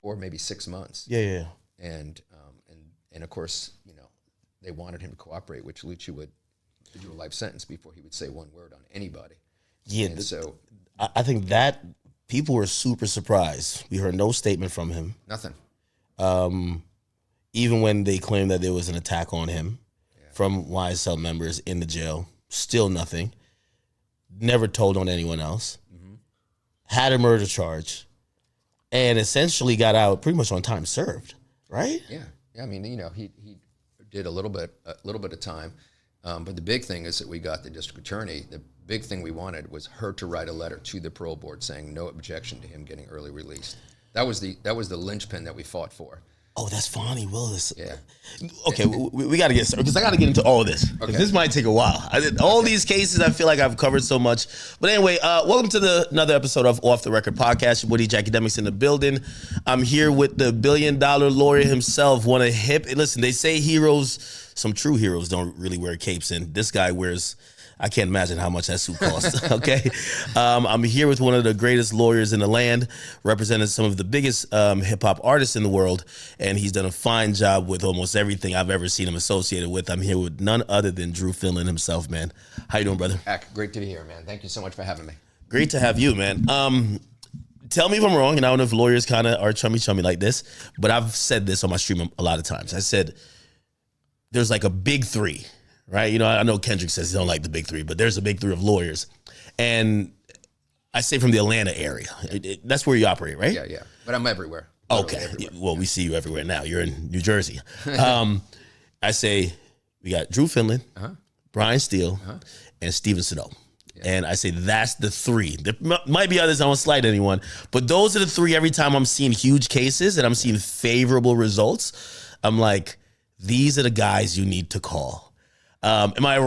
or maybe 6 months. Yeah. And of course, they wanted him to cooperate, which Lucci would do a life sentence before he would say one word on anybody. Yeah. And so I think that people were super surprised. We heard no statement from him. nothing. Even when they claimed that there was an attack on him from YSL members in the jail, still nothing. Never told on anyone else. Had a murder charge, and essentially got out pretty much on time served, right? Yeah. I mean, he did a little bit of time, but the big thing is that we got the district attorney. The big thing we wanted was her to write a letter to the parole board saying no objection to him getting early released. That was the linchpin that we fought for. Oh, that's Fonnie Willis. Yeah. Okay, we got to get started because I got to get into all of this. Okay. This might take a while. All these cases, I feel like I've covered so much. But anyway, welcome to another episode of Off the Record Podcast. Woody Akademiks in the building. I'm here with the $1 billion lawyer himself. Listen, they say some true heroes don't really wear capes, and this guy wears. I can't imagine how much that suit costs, okay? I'm here with one of the greatest lawyers in the land, representing some of the biggest hip-hop artists in the world, and he's done a fine job with almost everything I've ever seen him associated with. I'm here with none other than Drew Findling himself, man. How you doing, brother? Great to be here, man. Thank you so much for having me. Great to have you, man. Tell me if I'm wrong, and I don't know if lawyers kind of are chummy like this, but I've said this on my stream a lot of times. I said there's like a big three. Right, I know Kendrick says he don't like the big three, but there's a big three of lawyers, and I say from the Atlanta area. That's where you operate, right? Yeah. But I'm everywhere. Okay. Everywhere. Well, we see you everywhere now. You're in New Jersey. I say we got Drew Findling, Brian Steele, and Steven Sano. Yeah. And I say that's the three. There might be others. I won't slight anyone, but those are the three. Every time I'm seeing huge cases and I'm seeing favorable results, I'm like, these are the guys you need to call. Am I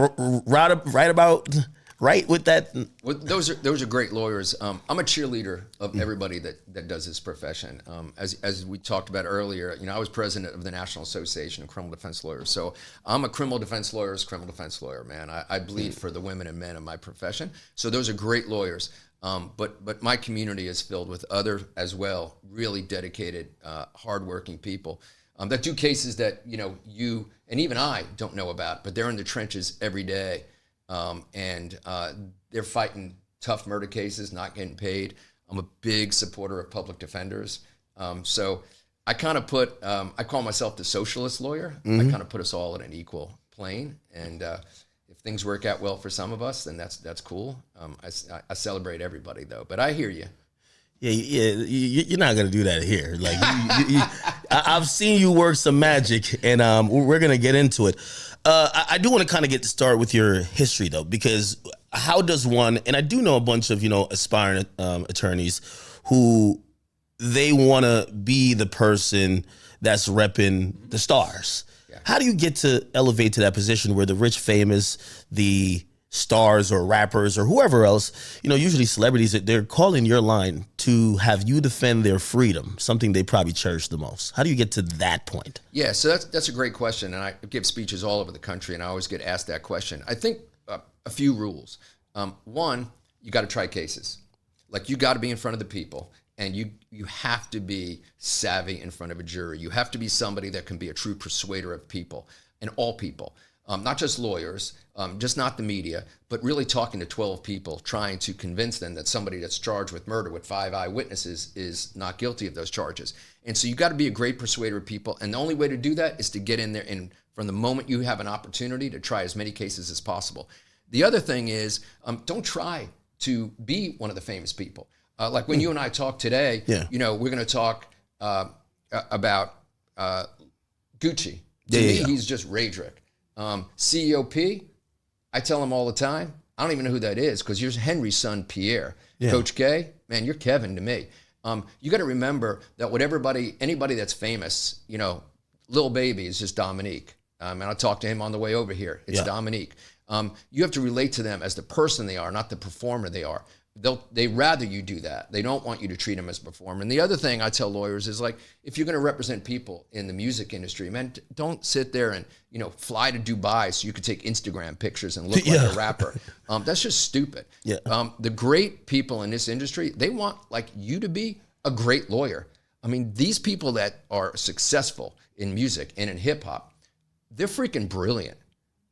right with that? Well, those are great lawyers. I'm a cheerleader of everybody that does this profession. As we talked about earlier, I was president of the National Association of Criminal Defense Lawyers. So I'm a criminal defense lawyer, man. I bleed for the women and men of my profession. So those are great lawyers. But my community is filled with other as well, really dedicated, hardworking people. That do cases that, you and even I don't know about, but they're in the trenches every day. And they're fighting tough murder cases, not getting paid. I'm a big supporter of public defenders. So I kind of I call myself the socialist lawyer. I kind of put us all in an equal plane. And if things work out well for some of us, then that's cool. I celebrate everybody, though. But I hear you. Yeah, you're not gonna do that here. Like, I've seen you work some magic, and we're gonna get into it. I do want to kind of get to start with your history, though, because how does one? And I do know a bunch of aspiring attorneys who they want to be the person that's repping the stars. Yeah. How do you get to elevate to that position where the rich, famous, the stars or rappers or whoever else, usually celebrities, they're calling your line to have you defend their freedom, something they probably cherish the most? How do you get to that point? Yeah, so that's a great question, and I give speeches all over the country, and I always get asked that question. I think a few rules. One, you got to try cases. Like, you got to be in front of the people, and you have to be savvy in front of a jury. You have to be somebody that can be a true persuader of people, and all people. Not just lawyers, just not the media, but really talking to 12 people, trying to convince them that somebody that's charged with murder with 5 eyewitnesses is not guilty of those charges. And so you got to be a great persuader of people. And the only way to do that is to get in there and from the moment you have an opportunity to try as many cases as possible. The other thing is, don't try to be one of the famous people. Like when you and I talk today, we're going to talk about Gucci. To me, he's just Radrick. CEOP, I tell him all the time, I don't even know who that is because you're Henry's son, Pierre. Yeah. Coach K, man, you're Kevin to me. You got to remember that anybody that's famous, Lil Baby is just Dominique. And I talked to him on the way over here. It's Dominique. You have to relate to them as the person they are, not the performer they are. They'd rather you do that. They don't want you to treat them as a performer. And the other thing I tell lawyers is, like, if you're going to represent people in the music industry, man, don't sit there and, fly to Dubai so you could take Instagram pictures and look like a rapper. That's just stupid. Yeah. The great people in this industry, they want, like, you to be a great lawyer. I mean, these people that are successful in music and in hip hop, they're freaking brilliant.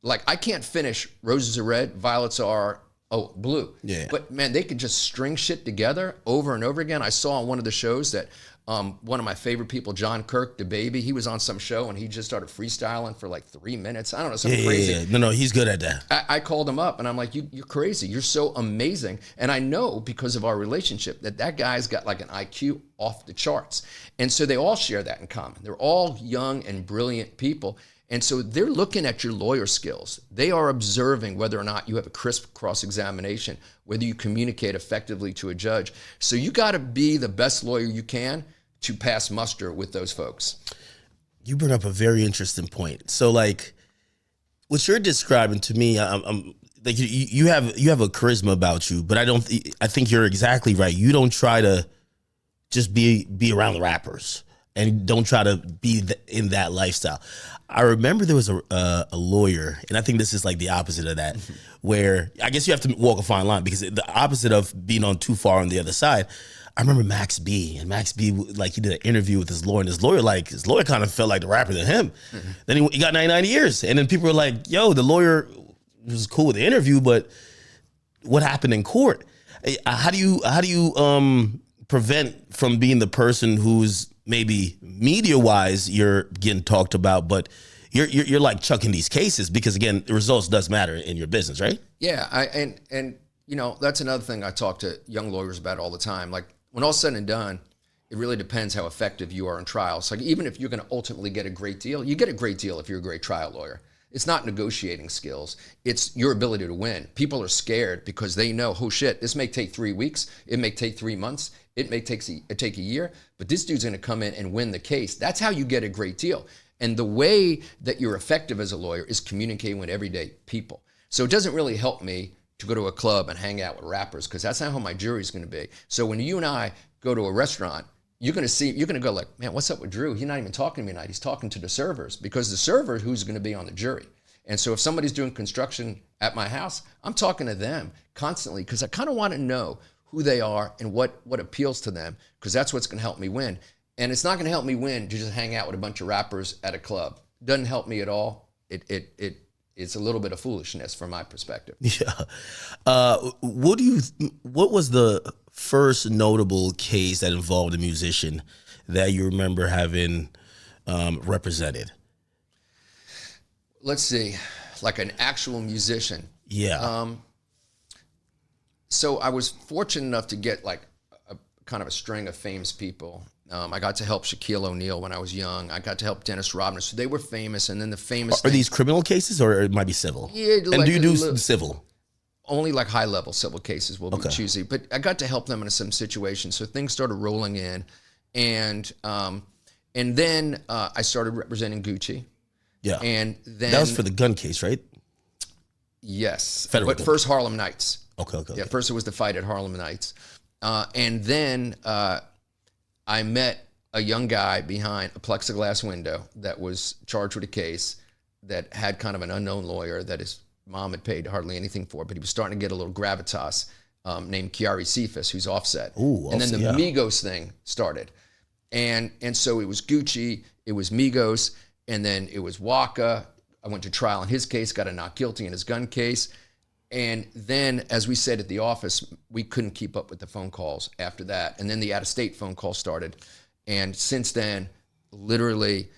Like, I can't finish Roses Are Red, Violets Are Blue. Yeah. But man, they could just string shit together over and over again. I saw on one of the shows that one of my favorite people, John Kirk, the baby, he was on some show and he just started freestyling for like 3 minutes. I don't know, something crazy. Yeah. No, he's good at that. I called him up and I'm like, you're crazy. You're so amazing. And I know because of our relationship that guy's got like an IQ off the charts. And so they all share that in common. They're all young and brilliant people. And so they're looking at your lawyer skills. They are observing whether or not you have a crisp cross-examination, whether you communicate effectively to a judge. So you got to be the best lawyer you can to pass muster with those folks. You bring up a very interesting point. So, like, what you're describing to me, I'm like, you have a charisma about you, but I think you're exactly right. You don't try to just be around the rappers and don't try to be in that lifestyle. I remember there was a lawyer, and I think this is like the opposite of that, where I guess you have to walk a fine line because the opposite of being on too far on the other side. I remember Max B, like, he did an interview with his lawyer, and his lawyer kind of felt like the rapper than him. Mm-hmm. Then he got 99 years, and then people were like, yo, the lawyer was cool with the interview, but what happened in court? How do you prevent from being the person who's maybe media-wise you're getting talked about, but you're like chucking these cases because, again, the results does matter in your business, right? Yeah, and you know, that's another thing I talk to young lawyers about all the time. Like, when all's said and done, it really depends how effective you are in trials. Like, even if you're going to ultimately get a great deal, you get a great deal if you're a great trial lawyer. It's not negotiating skills. It's your ability to win. People are scared because they know, oh shit, this may take 3 weeks. It may take 3 months. It may take a year, but this dude's going to come in and win the case. That's how you get a great deal. And the way that you're effective as a lawyer is communicating with everyday people. So it doesn't really help me to go to a club and hang out with rappers because that's not how my jury's going to be. So when you and I go to a restaurant, you're going to go like, man, what's up with Drew? He's not even talking to me tonight. He's talking to the servers because the server who's going to be on the jury. And so if somebody's doing construction at my house, I'm talking to them constantly because I kind of want to know who they are and what appeals to them, because that's what's going to help me win. And it's not going to help me win to just hang out with a bunch of rappers at a club. Doesn't help me at all. It's a little bit of foolishness from my perspective. Yeah. What was the first notable case that involved a musician that you remember having represented? Let's see, like an actual musician. Yeah. So I was fortunate enough to get like a kind of a string of famous people. I got to help Shaquille O'Neal when I was young. I got to help Dennis Rodman. So they were famous. And then the famous Are these criminal cases or it might be civil? Yeah. And like do you do civil? Only like high level civil cases will be choosy. But I got to help them in some situations. So things started rolling in. And then I started representing Gucci. Yeah. And then that was for the gun case, right? Yes. Federal but gun. First Harlem Nights. Okay. Yeah, first it was the fight at Harlem Nights. And then I met a young guy behind a plexiglass window that was charged with a case that had kind of an unknown lawyer that his mom had paid hardly anything for, but he was starting to get a little gravitas, named Kiari Cephas, who's Offset. Ooh, and then the Migos thing started. And so it was Gucci, it was Migos, and then it was Waka. I went to trial in his case, got a not guilty in his gun case. And then, as we said at the office, we couldn't keep up with the phone calls after that. And then the out-of-state phone call started. And since then, literally,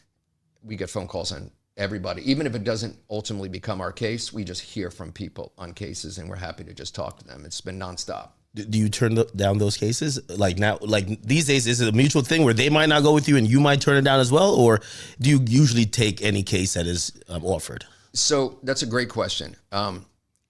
we get phone calls on everybody. Even if it doesn't ultimately become our case, we just hear from people on cases, and we're happy to just talk to them. It's been nonstop. Do you turn down those cases? Like now, like these days, is it a mutual thing where they might not go with you and you might turn it down as well? Or do you usually take any case that is offered? So that's a great question.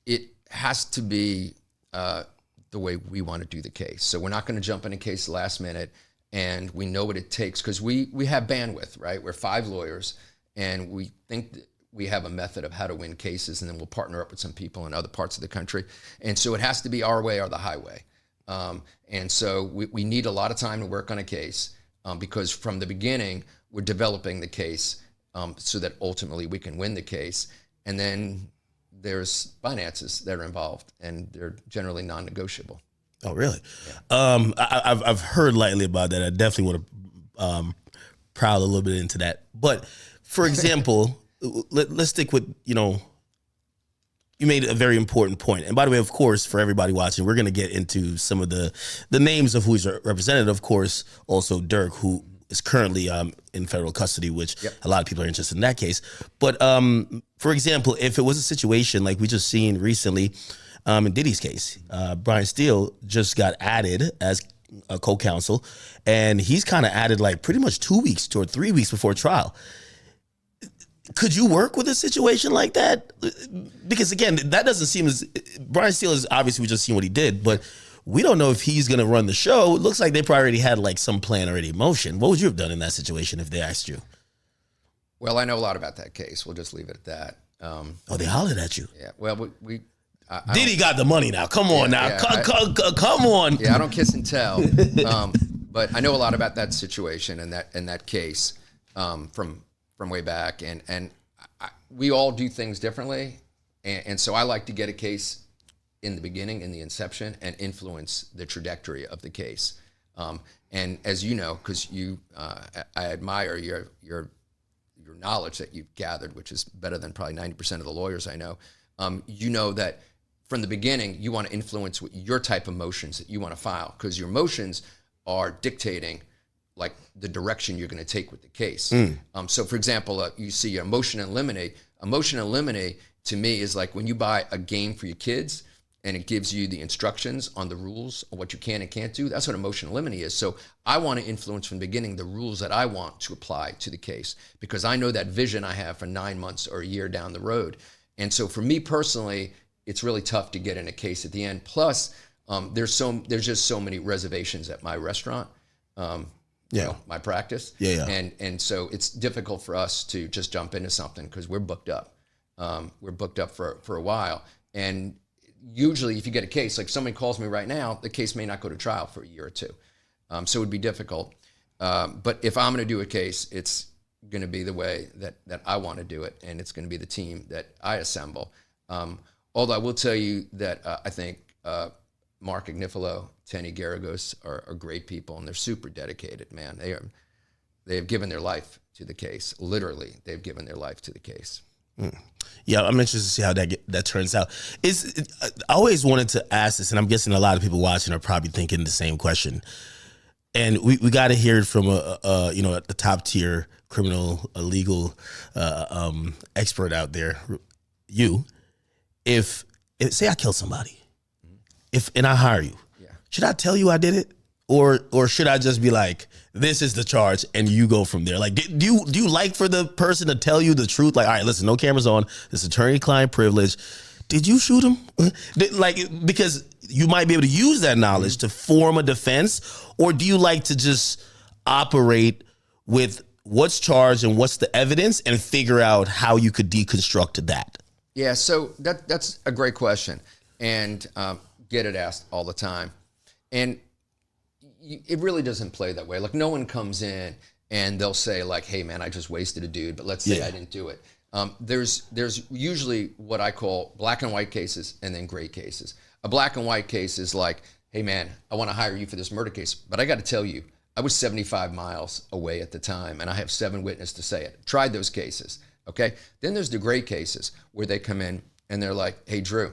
It has to be the way we want to do the case. So we're not going to jump in a case last minute, and we know what it takes because we have bandwidth, right? We're 5 lawyers, and we think that we have a method of how to win cases, and then we'll partner up with some people in other parts of the country. And so it has to be our way or the highway. And so we need a lot of time to work on a case because from the beginning, we're developing the case so that ultimately we can win the case. And then there's finances that are involved, and they're generally non-negotiable. Oh, really? Yeah. I've heard lightly about that. I definitely want to prowl a little bit into that. But for example, let's stick with, you made a very important point. And by the way, of course, for everybody watching, we're going to get into some of the names of who's represented. Of course, also Durk, who is currently in federal custody, which a lot of people are interested in that case. But for example, if it was a situation like we just seen recently in Diddy's case, Brian Steele just got added as a co-counsel, and he's kind of added like pretty much 2 weeks or 3 weeks before trial. Could you work with a situation like that? Because again, that doesn't seem as Brian Steele is obviously, we just seen what he did, but we don't know if he's going to run the show. It looks like they probably already had like some plan already in motion. What would you have done in that situation if they asked you? Well, I know a lot about that case. We'll just leave it at that. They hollered at you. Yeah. Well, Diddy got the money now. Come on now. Come on. Yeah, I don't kiss and tell. But I know a lot about that situation and that case from way back. And we all do things differently. And so I like to get a case in the beginning, in the inception, and influence the trajectory of the case. And as you know, because I admire your knowledge that you've gathered, which is better than probably 90% of the lawyers I know. You know that from the beginning, you want to influence your type of motions that you want to file, because your motions are dictating like the direction you're going to take with the case. So for example, you see a motion in limine. A motion in limine to me is like when you buy a game for your kids and it gives you the instructions on the rules of what you can and can't do. That's what a motion in limine is. So I want to influence from the beginning the rules that I want to apply to the case, because I know that vision I have for 9 months or a year down the road. And so for me personally, it's really tough to get in a case at the end. Plus, there's just so many reservations at my restaurant, my practice. And so it's difficult for us to just jump into something because we're booked up. We're booked up for a while. And usually if you get a case, like somebody calls me right now, the case may not go to trial for a year or two. So it would be difficult. But if I'm going to do a case, it's going to be the way that I want to do it, and it's going to be the team that I assemble. Although I will tell you that I think Mark Agnifilo, Tenny Garagos are great people, and they're super dedicated, man. They have given their life to the case. Literally, they've given their life to the case. Yeah, I'm interested to see how that turns out. I always wanted to ask this, and I'm guessing a lot of people watching are probably thinking the same question. And we got to hear it from a top tier criminal legal expert out there. If say I killed somebody, and I hire you, should I tell you I did it, or should I just be like, this is the charge, and you go from there? Like, do you like for the person to tell you the truth? Like, all right, listen, no cameras on. This attorney-client privilege. Did you shoot him? Like, because you might be able to use that knowledge to form a defense, or do you like to just operate with what's charged and what's the evidence and figure out how you could deconstruct that? Yeah, so that's a great question, and get it asked all the time. And it really doesn't play that way. Like, no one comes in and they'll say like, hey man, I just wasted a dude, but let's say I didn't do it. There's usually what I call black and white cases and then gray cases. A black and white case is like, hey man, I want to hire you for this murder case, but I got to tell you, I was 75 miles away at the time and I have 7 witnesses to say it. Tried those cases, okay? Then there's the gray cases where they come in and they're like, hey Drew,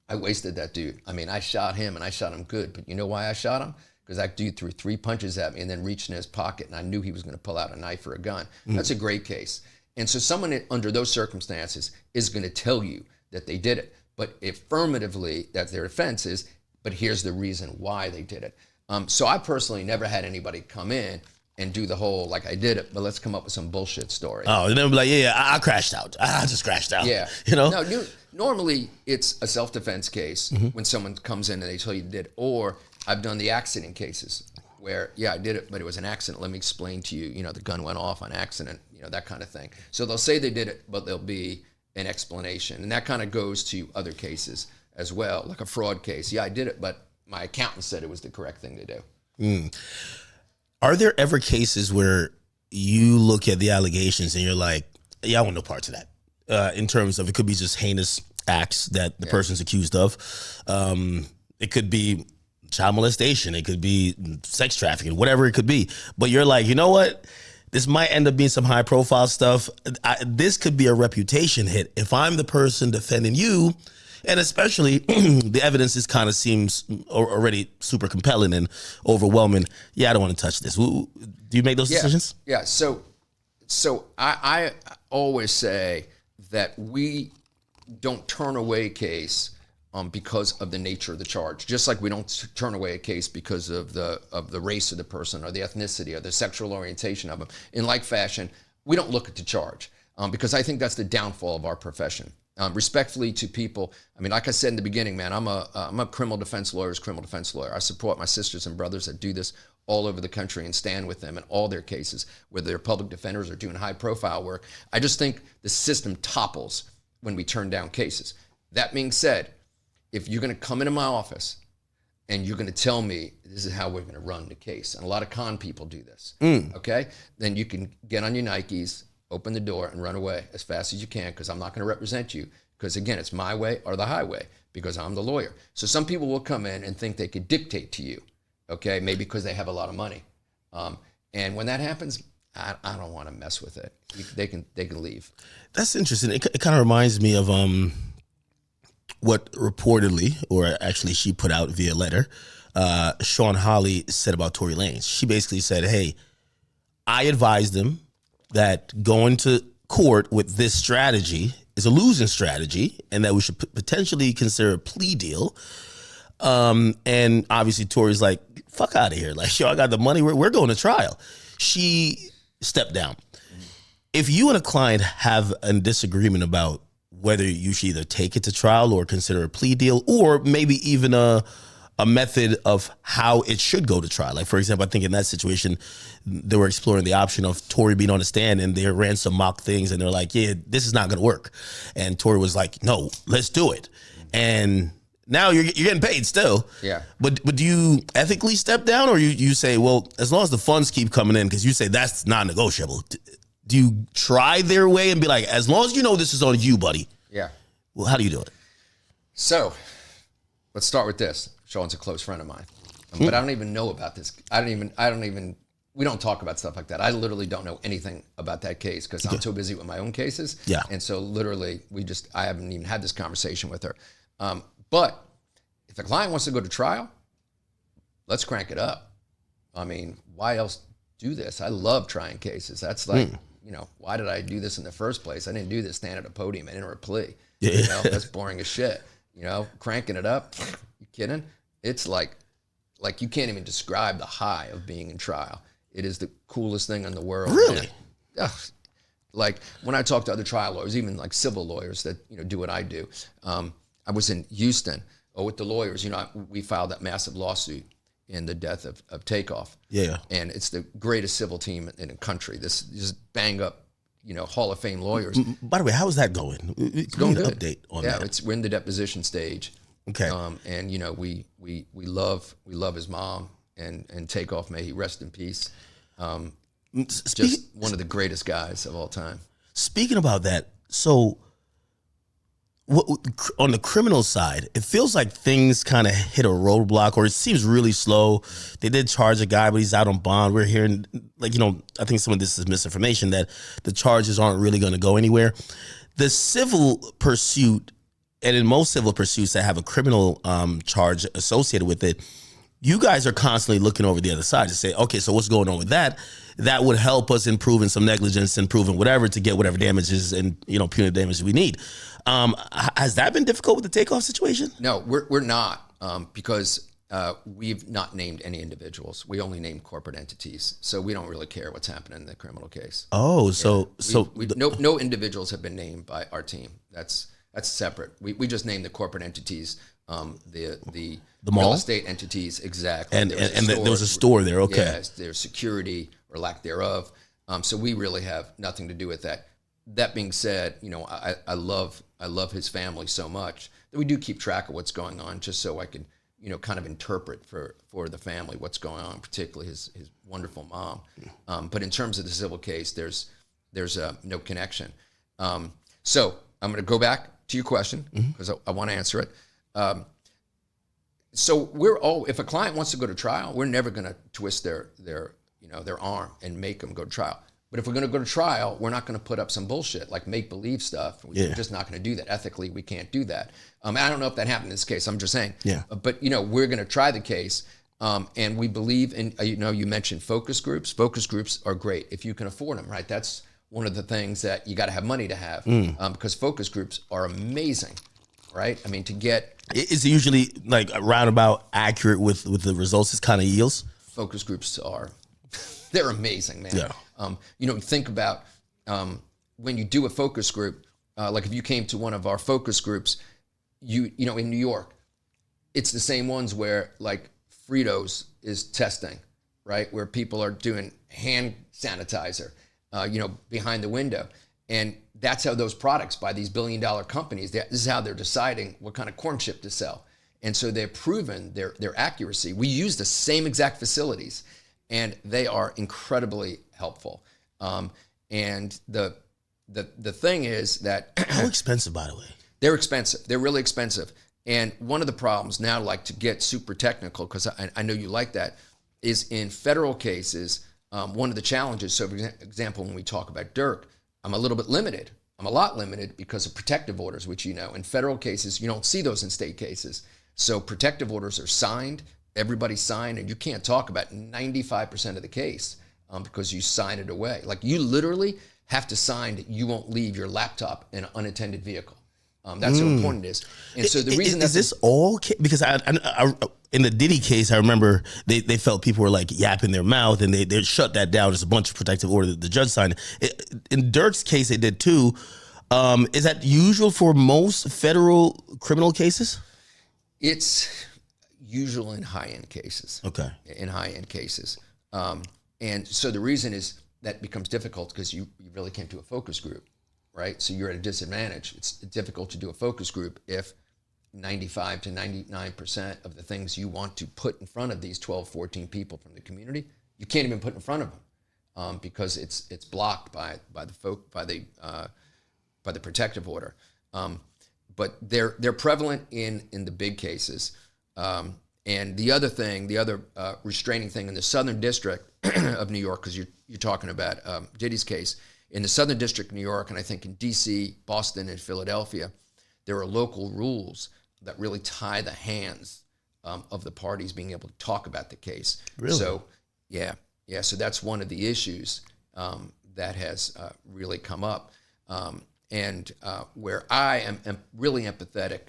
I wasted that dude. I mean, I shot him and I shot him good, but you know why I shot him? Because that dude threw 3 punches at me and then reached in his pocket and I knew he was going to pull out a knife or a gun. That's a great case. And so someone under those circumstances is going to tell you that they did it, but affirmatively that their defense is, but here's the reason why they did it. So I personally never had anybody come in and do the whole, like, I did it, but let's come up with some bullshit story. Oh, and then be like, I crashed out. I just crashed out. Yeah. No, normally it's a self-defense case when someone comes in and they tell you you did, or I've done the accident cases where, I did it, but it was an accident. Let me explain to you, the gun went off on accident, that kind of thing. So they'll say they did it, but there'll be an explanation. And that kind of goes to other cases as well, like a fraud case. I did it, but my accountant said it was the correct thing to do. Are there ever cases where you look at the allegations and you're like, I want no parts of that? In terms of, it could be just heinous acts that the person's accused of. It could be child molestation, it could be sex trafficking, whatever it could be. But you're like, you know what? This might end up being some high profile stuff. This could be a reputation hit. If I'm the person defending you, and especially the evidence is kind of seems already super compelling and overwhelming. Yeah, I don't want to touch this. Do you make those decisions? Yeah. So I always say that we don't turn away a case because of the nature of the charge. Just like we don't turn away a case because of the race of the person or the ethnicity or the sexual orientation of them. In like fashion, we don't look at the charge because I think that's the downfall of our profession. Respectfully to people, I mean, like I said in the beginning, man, I'm a criminal defense lawyer. I support my sisters and brothers that do this all over the country and stand with them in all their cases, whether they're public defenders or doing high profile work. I just think the system topples when we turn down cases. That being said, if you're going to come into my office and you're going to tell me this is how we're going to run the case, and a lot of con people do this, okay, then you can get on your Nikes, open the door, and run away as fast as you can, because I'm not going to represent you, because again, it's my way or the highway, because I'm the lawyer. So some people will come in and think they could dictate to you, okay, maybe because they have a lot of money. And when that happens, I don't want to mess with it. They can leave. That's interesting. It kind of reminds me of what reportedly, or actually she put out via letter, Sean Hawley said about Tory Lanez. She basically said, hey, I advised him that going to court with this strategy is a losing strategy and that we should potentially consider a plea deal. And obviously Tory's like, fuck out of here. Like, yo, I got the money. We're going to trial. She stepped down. If you and a client have a disagreement about whether you should either take it to trial or consider a plea deal, or maybe even a method of how it should go to trial. Like, for example, I think in that situation, they were exploring the option of Tory being on the stand, and they ran some mock things, and they're like, yeah, this is not going to work. And Tory was like, no, let's do it. And now you're getting paid still. Yeah. But do you ethically step down, or you say, well, as long as the funds keep coming in, because you say that's non-negotiable. Do you try their way and be like, as long as you know this is on you, buddy? Yeah. Well, how do you do it? So let's start with this. Sean's a close friend of mine, but I don't even know about this. We don't talk about stuff like that. I literally don't know anything about that case because I'm so busy with my own cases. Yeah. And so literally I haven't even had this conversation with her. But if the client wants to go to trial, let's crank it up. I mean, why else do this? I love trying cases. That's like, why did I do this in the first place? I didn't do this stand at a podium and enter a plea. Yeah. That's boring as shit. Cranking it up. You kidding? It's like you can't even describe the high of being in trial. It is the coolest thing in the world. Really? Like when I talk to other trial lawyers, even like civil lawyers that do what I do. I was in Houston with the lawyers. We filed that massive lawsuit in the death of Takeoff. Yeah. And it's the greatest civil team in the country. This just bang up, Hall of Fame lawyers. By the way, how is that going? It's going good. Update on that. Yeah, we're in the deposition stage. Okay. And we love his mom and Takeoff, may he rest in peace. Just one of the greatest guys of all time. Speaking about that, so on the criminal side, it feels like things kind of hit a roadblock, or it seems really slow. They did charge a guy, but he's out on bond. We're hearing, I think some of this is misinformation, that the charges aren't really going to go anywhere. The civil pursuit, and in most civil pursuits that have a criminal charge associated with it, you guys are constantly looking over the other side to say, okay, so what's going on with that? That would help us in proving some negligence and proving whatever to get whatever damages and punitive damages we need. Has that been difficult with the Takeoff situation? No, we're not because we've not named any individuals. We only named corporate entities, so we don't really care what's happening in the criminal case. Oh, no individuals have been named by our team. That's separate. We just named the corporate entities, the mall? real estate entities, exactly. And there was a store there. Okay. Yes, there's security or lack thereof. So we really have nothing to do with that. That being said, I love his family so much that we do keep track of what's going on, just so I can, kind of interpret for the family what's going on, particularly his wonderful mom. But in terms of the civil case, there's no connection. So I'm going to go back to your question because I want to answer it. So if a client wants to go to trial, we're never going to twist their arm and make them go to trial. But if we're going to go to trial, we're not going to put up some bullshit like make-believe stuff. We're just not going to do that. Ethically, we can't do that. I don't know if that happened in this case. I'm just saying. Yeah. But, we're going to try the case. And we believe in, you mentioned focus groups. Focus groups are great if you can afford them, right? That's one of the things that you got to have money to have because focus groups are amazing, right? I mean, to get... Is it usually like roundabout accurate with the results it kind of yields? Focus groups are... They're amazing, man. Yeah. Think about when you do a focus group, like if you came to one of our focus groups, in New York, it's the same ones where like Fritos is testing, right? Where people are doing hand sanitizer, behind the window. And that's how those products by these billion-dollar companies, this is how they're deciding what kind of corn chip to sell. And so they've proven their accuracy. We use the same exact facilities. And they are incredibly helpful. And the thing is that... How expensive, by the way? They're expensive. They're really expensive. And one of the problems now, like to get super technical, because I know you like that, is in federal cases, one of the challenges, so for example, when we talk about Durk, I'm a little bit limited. I'm a lot limited because of protective orders, which in federal cases, you don't see those in state cases. So protective orders are signed, everybody's signed, and you can't talk about 95% of the case because you sign it away. Like you literally have to sign that you won't leave your laptop in an unattended vehicle. That's how important it is. And so the reason is this all because I in the Diddy case, I remember they felt people were like yapping their mouth and they shut that down. There's a bunch of protective order that the judge signed. In Durk's case, they did too. Is that usual for most federal criminal cases? It's usual in high-end cases. Okay. In high-end cases. And so the reason is that becomes difficult because you really can't do a focus group, right? So you're at a disadvantage. It's difficult to do a focus group if 95 to 99% of the things you want to put in front of these 12, 14 people from the community, you can't even put in front of them because it's blocked by the protective order. But they're prevalent in the big cases. And the other restraining thing in the Southern District of New York, because you're talking about Diddy's case, in the Southern District of New York, and I think in D.C., Boston, and Philadelphia, there are local rules that really tie the hands of the parties being able to talk about the case. Really? So, yeah. So that's one of the issues that has really come up. And where I am really empathetic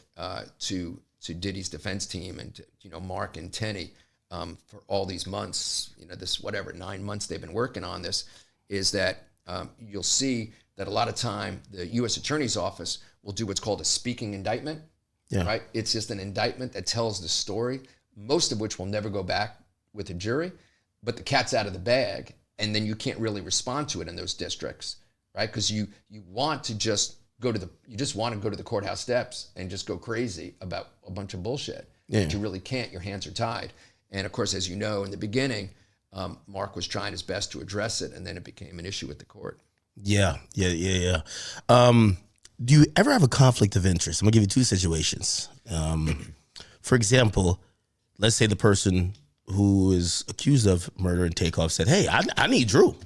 to Diddy's defense team and to, Mark and Tenny for all these months, this 9 months they've been working on this, is that you'll see that a lot of time the U.S. Attorney's Office will do what's called a speaking indictment, right? It's just an indictment that tells the story, most of which will never go back with a jury, but the cat's out of the bag, and then you can't really respond to it in those districts, right? Because you want to just want to go to the courthouse steps and just go crazy about a bunch of bullshit. Yeah. But you really can't. Your hands are tied. And of course, as you know, in the beginning, Mark was trying his best to address it, and then it became an issue with the court. Yeah. Do you ever have a conflict of interest? I'm gonna give you two situations. For example, let's say the person who is accused of murder and takeoff said, "Hey, I need Drew.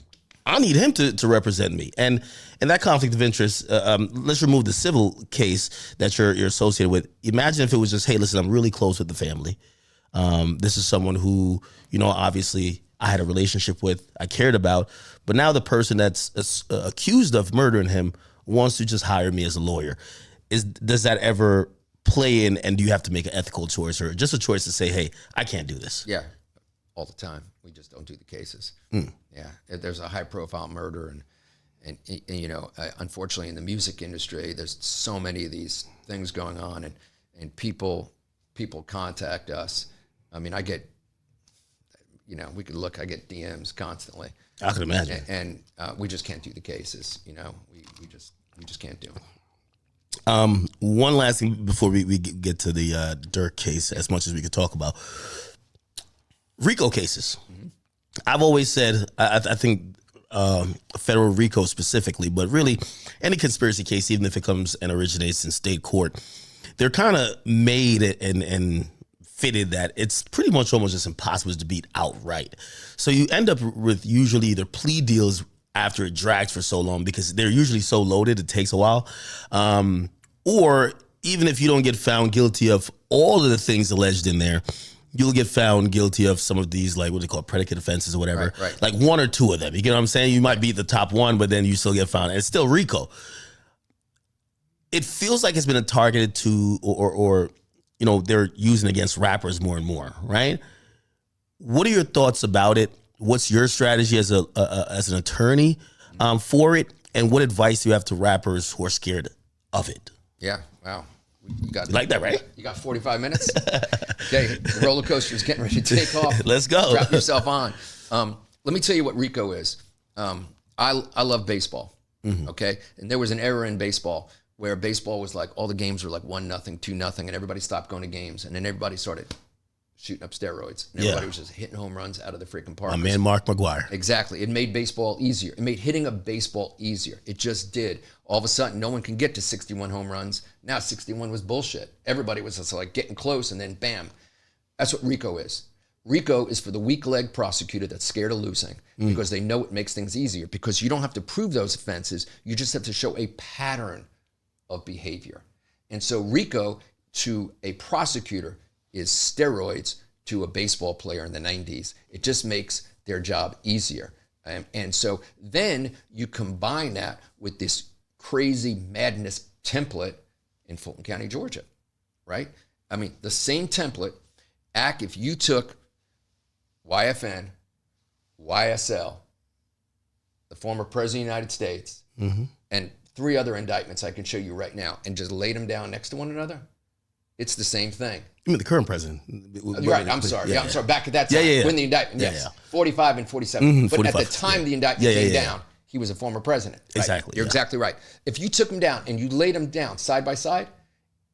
I need him to represent me." And in that conflict of interest, let's remove the civil case that you're associated with. Imagine if it was just, "Hey, listen, I'm really close with the family. This is someone who, obviously I had a relationship with, I cared about, but now the person that's accused of murdering him wants to just hire me as a lawyer." Does that ever play in, and do you have to make an ethical choice or just a choice to say, "Hey, I can't do this"? Yeah, all the time. We just don't do the cases. Yeah, there's a high-profile murder, and unfortunately, in the music industry, there's so many of these things going on, and people contact us. I mean, I get, I get DMs constantly. I can imagine. And we just can't do the cases. We just can't do them. One last thing before we get to the Durk case, as much as we could talk about. RICO cases. Mm-hmm. I've always said, I think federal RICO specifically, but really any conspiracy case, even if it comes and originates in state court, they're kind of made and fitted that it's pretty much almost just impossible to beat outright. So you end up with usually either plea deals after it drags for so long because they're usually so loaded it takes a while, or even if you don't get found guilty of all of the things alleged in there, you'll get found guilty of some of these, like what they call predicate offenses or whatever, right. like one or two of them. You get what I'm saying? You might beat the top one, but then you still get found. And it's still RICO. It feels like it's been targeted to, or you know, they're using against rappers more and more, right? What are your thoughts about it? What's your strategy as an attorney for it? And what advice do you have to rappers who are scared of it? Yeah, wow. You like that, right? You got 45 minutes? Okay, the roller coaster is getting ready to take off. Let's go. Strap yourself on. Let me tell you what RICO is. I love baseball, okay? And there was an era in baseball where baseball was like, all the games were like 1-0, 2-0, and everybody stopped going to games. And then everybody started shooting up steroids. And everybody was just hitting home runs out of the freaking park. My man, Mark McGwire. Exactly. It made baseball easier. It made hitting a baseball easier. It just did. All of a sudden, no one can get to 61 home runs. Now 61 was bullshit. Everybody was just like getting close, and then bam. That's what RICO is. RICO is for the weak leg prosecutor that's scared of losing because they know it makes things easier, because you don't have to prove those offenses. You just have to show a pattern of behavior. And so RICO to a prosecutor is steroids to a baseball player in the 90s. It just makes their job easier. And so then you combine that with this crazy madness template in Fulton County, Georgia, right? I mean, the same template, if you took YFN, YSL, the former president of the United States, and 3 other indictments I can show you right now, and just laid them down next to one another, it's the same thing. You mean the current president? Right, I'm sorry. I'm sorry. Back at that time, when the indictment, yes. 45 and 47. But 45, at the time the indictment came down, he was a former president. Right? Exactly. You're exactly right. If you took them down and you laid them down side by side,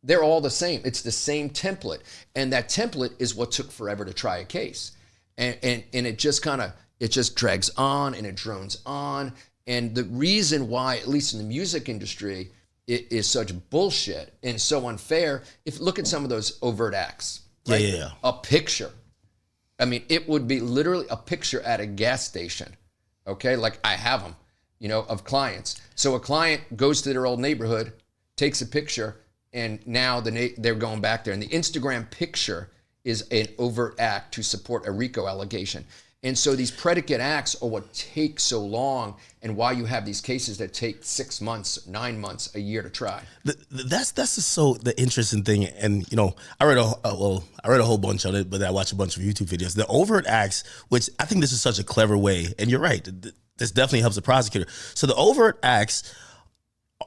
they're all the same. It's the same template. And that template is what took forever to try a case. And it just it just drags on and it drones on. And the reason why, at least in the music industry, it is such bullshit and so unfair. Look at some of those overt acts. Right? A picture. I mean, it would be literally a picture at a gas station. Okay, like I have them, of clients. So a client goes to their old neighborhood, takes a picture, and now they're going back there. And the Instagram picture is an overt act to support a RICO allegation. And so these predicate acts are what take so long, and why you have these cases that take 6 months, 9 months, a year to try. That's the interesting thing. And I read a whole bunch on it, but I watched a bunch of YouTube videos. The overt acts, which I think this is such a clever way, and you're right, this definitely helps the prosecutor. So the overt acts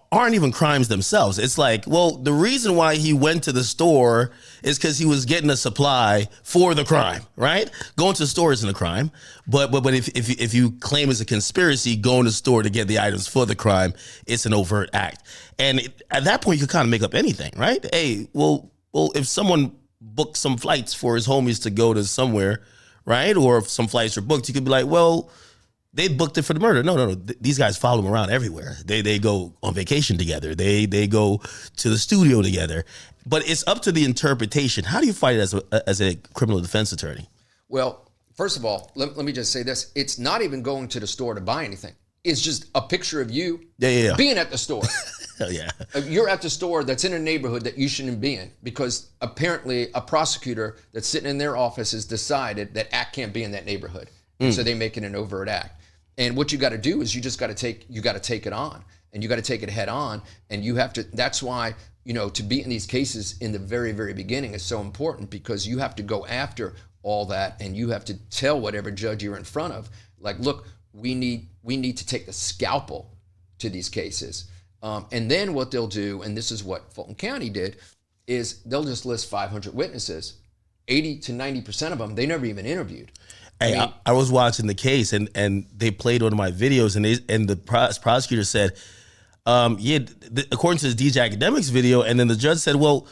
aren't even crimes themselves. It's like, well, the reason why he went to the store is because he was getting a supply for the crime, right? Going to the store isn't a crime, but if you claim it's a conspiracy, going to the store to get the items for the crime, it's an overt act. And at that point, you can kind of make up anything, right? Hey, well, if someone booked some flights for his homies to go to somewhere, right? Or if some flights are booked, you could be like, well, they booked it for the murder. No. These guys follow him around everywhere. They go on vacation together. They go to the studio together. But it's up to the interpretation. How do you fight it as a criminal defense attorney? Well, first of all, let me just say this. It's not even going to the store to buy anything. It's just a picture of you being at the store. Hell yeah. You're at the store that's in a neighborhood that you shouldn't be in, because apparently a prosecutor that's sitting in their office has decided that act can't be in that neighborhood. And so they make it an overt act. And what you got to do is you got to take it on, and you got to take it head on. And you have to, that's why, to be in these cases in the very, very beginning is so important, because you have to go after all that, and you have to tell whatever judge you're in front of, like, look, we need to take the scalpel to these cases. And then what they'll do, and this is what Fulton County did, is they'll just list 500 witnesses. 80 to 90% of them, they never even interviewed. Hey, I was watching the case, and they played one of my videos, and the prosecutor said, according to the DJ Akademiks video, and then the judge said, well,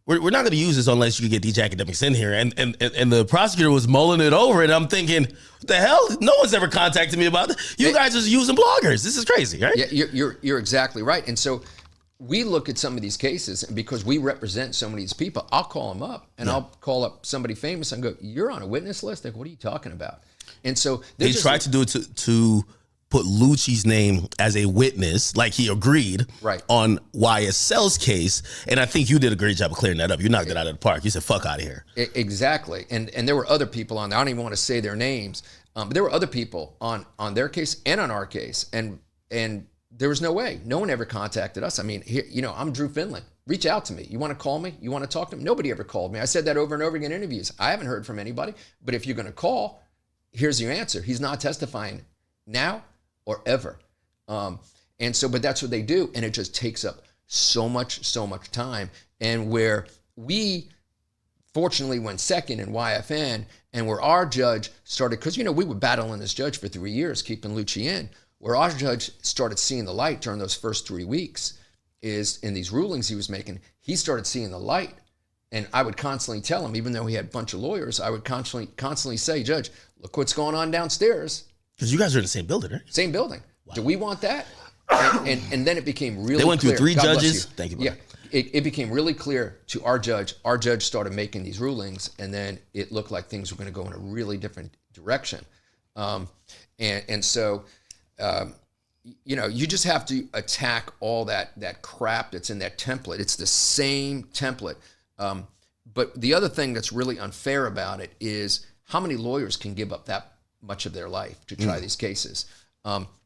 we're not going to use this unless you can get DJ Akademiks in here. And the prosecutor was mulling it over, and I'm thinking, what the hell? No one's ever contacted me about this. You guys are using bloggers. This is crazy, right? Yeah, you're exactly right. And so we look at some of these cases, and because we represent so many of these people, I'll call them up and I'll call up somebody famous and go, "You're on a witness list? Like, what are you talking about?" And so they tried to do it to put Lucci's name as a witness, like he agreed on YSL's case. And I think you did a great job of clearing that up. You knocked it out of the park. You said, "Fuck out of here." Exactly. And there were other people on there. I don't even want to say their names. But there were other people on their case and on our case. And there was no way. No one ever contacted us. I mean, here, I'm Drew Findling. Reach out to me. You want to call me? You want to talk to me? Nobody ever called me. I said that over and over again in interviews. I haven't heard from anybody. But if you're going to call, here's your answer. He's not testifying now or ever. But that's what they do. And it just takes up so much time. And where we fortunately went second in YFN, and where our judge started, because, we were battling this judge for 3 years, keeping Lucci in, where our judge started seeing the light during those first 3 weeks is in these rulings he was making, he started seeing the light. And I would constantly tell him, even though he had a bunch of lawyers, I would constantly say, "Judge, look what's going on downstairs." Because you guys are in the same building, right? Same building. Wow. Do we want that? And then it became really clear. They went through 3 God judges. Thank you, brother. Yeah. It became really clear to our judge. Our judge started making these rulings, and then it looked like things were going to go in a really different direction. So you just have to attack all that crap that's in that template. It's the same template. But the other thing that's really unfair about it is how many lawyers can give up that much of their life to try these cases.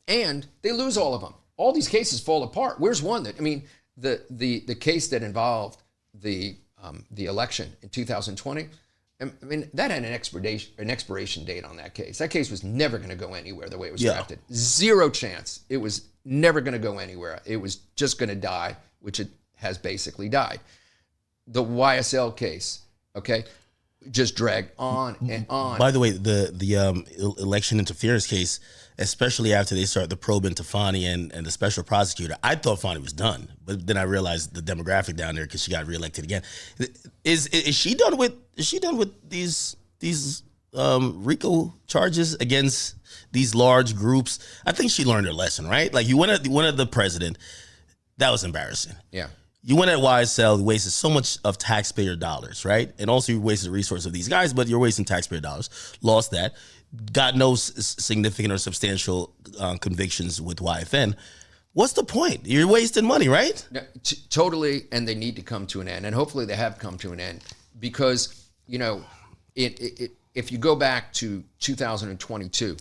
And they lose all of them. All these cases fall apart. Where's one that, the case that involved the election in 2020, that had an expiration date on that case. That case was never going to go anywhere the way it was drafted. Zero chance. It was never going to go anywhere. It was just going to die, which it has basically died. The YSL case, just dragged on and on. By the way, the election interference case, especially after they started the probe into Fani and the special prosecutor, I thought Fani was done, but then I realized the demographic down there because she got reelected again. Is she done with? Is she done with these RICO charges against these large groups? I think she learned her lesson, right? Like, you went at the president, that was embarrassing. Yeah. You went at YSL, you wasted so much of taxpayer dollars, right? And also you wasted the resources of these guys, but you're wasting taxpayer dollars. Lost that. Got no significant or substantial convictions with YFN. What's the point? You're wasting money, right? No, totally, and they need to come to an end. And hopefully they have come to an end. Because, if you go back to 2022,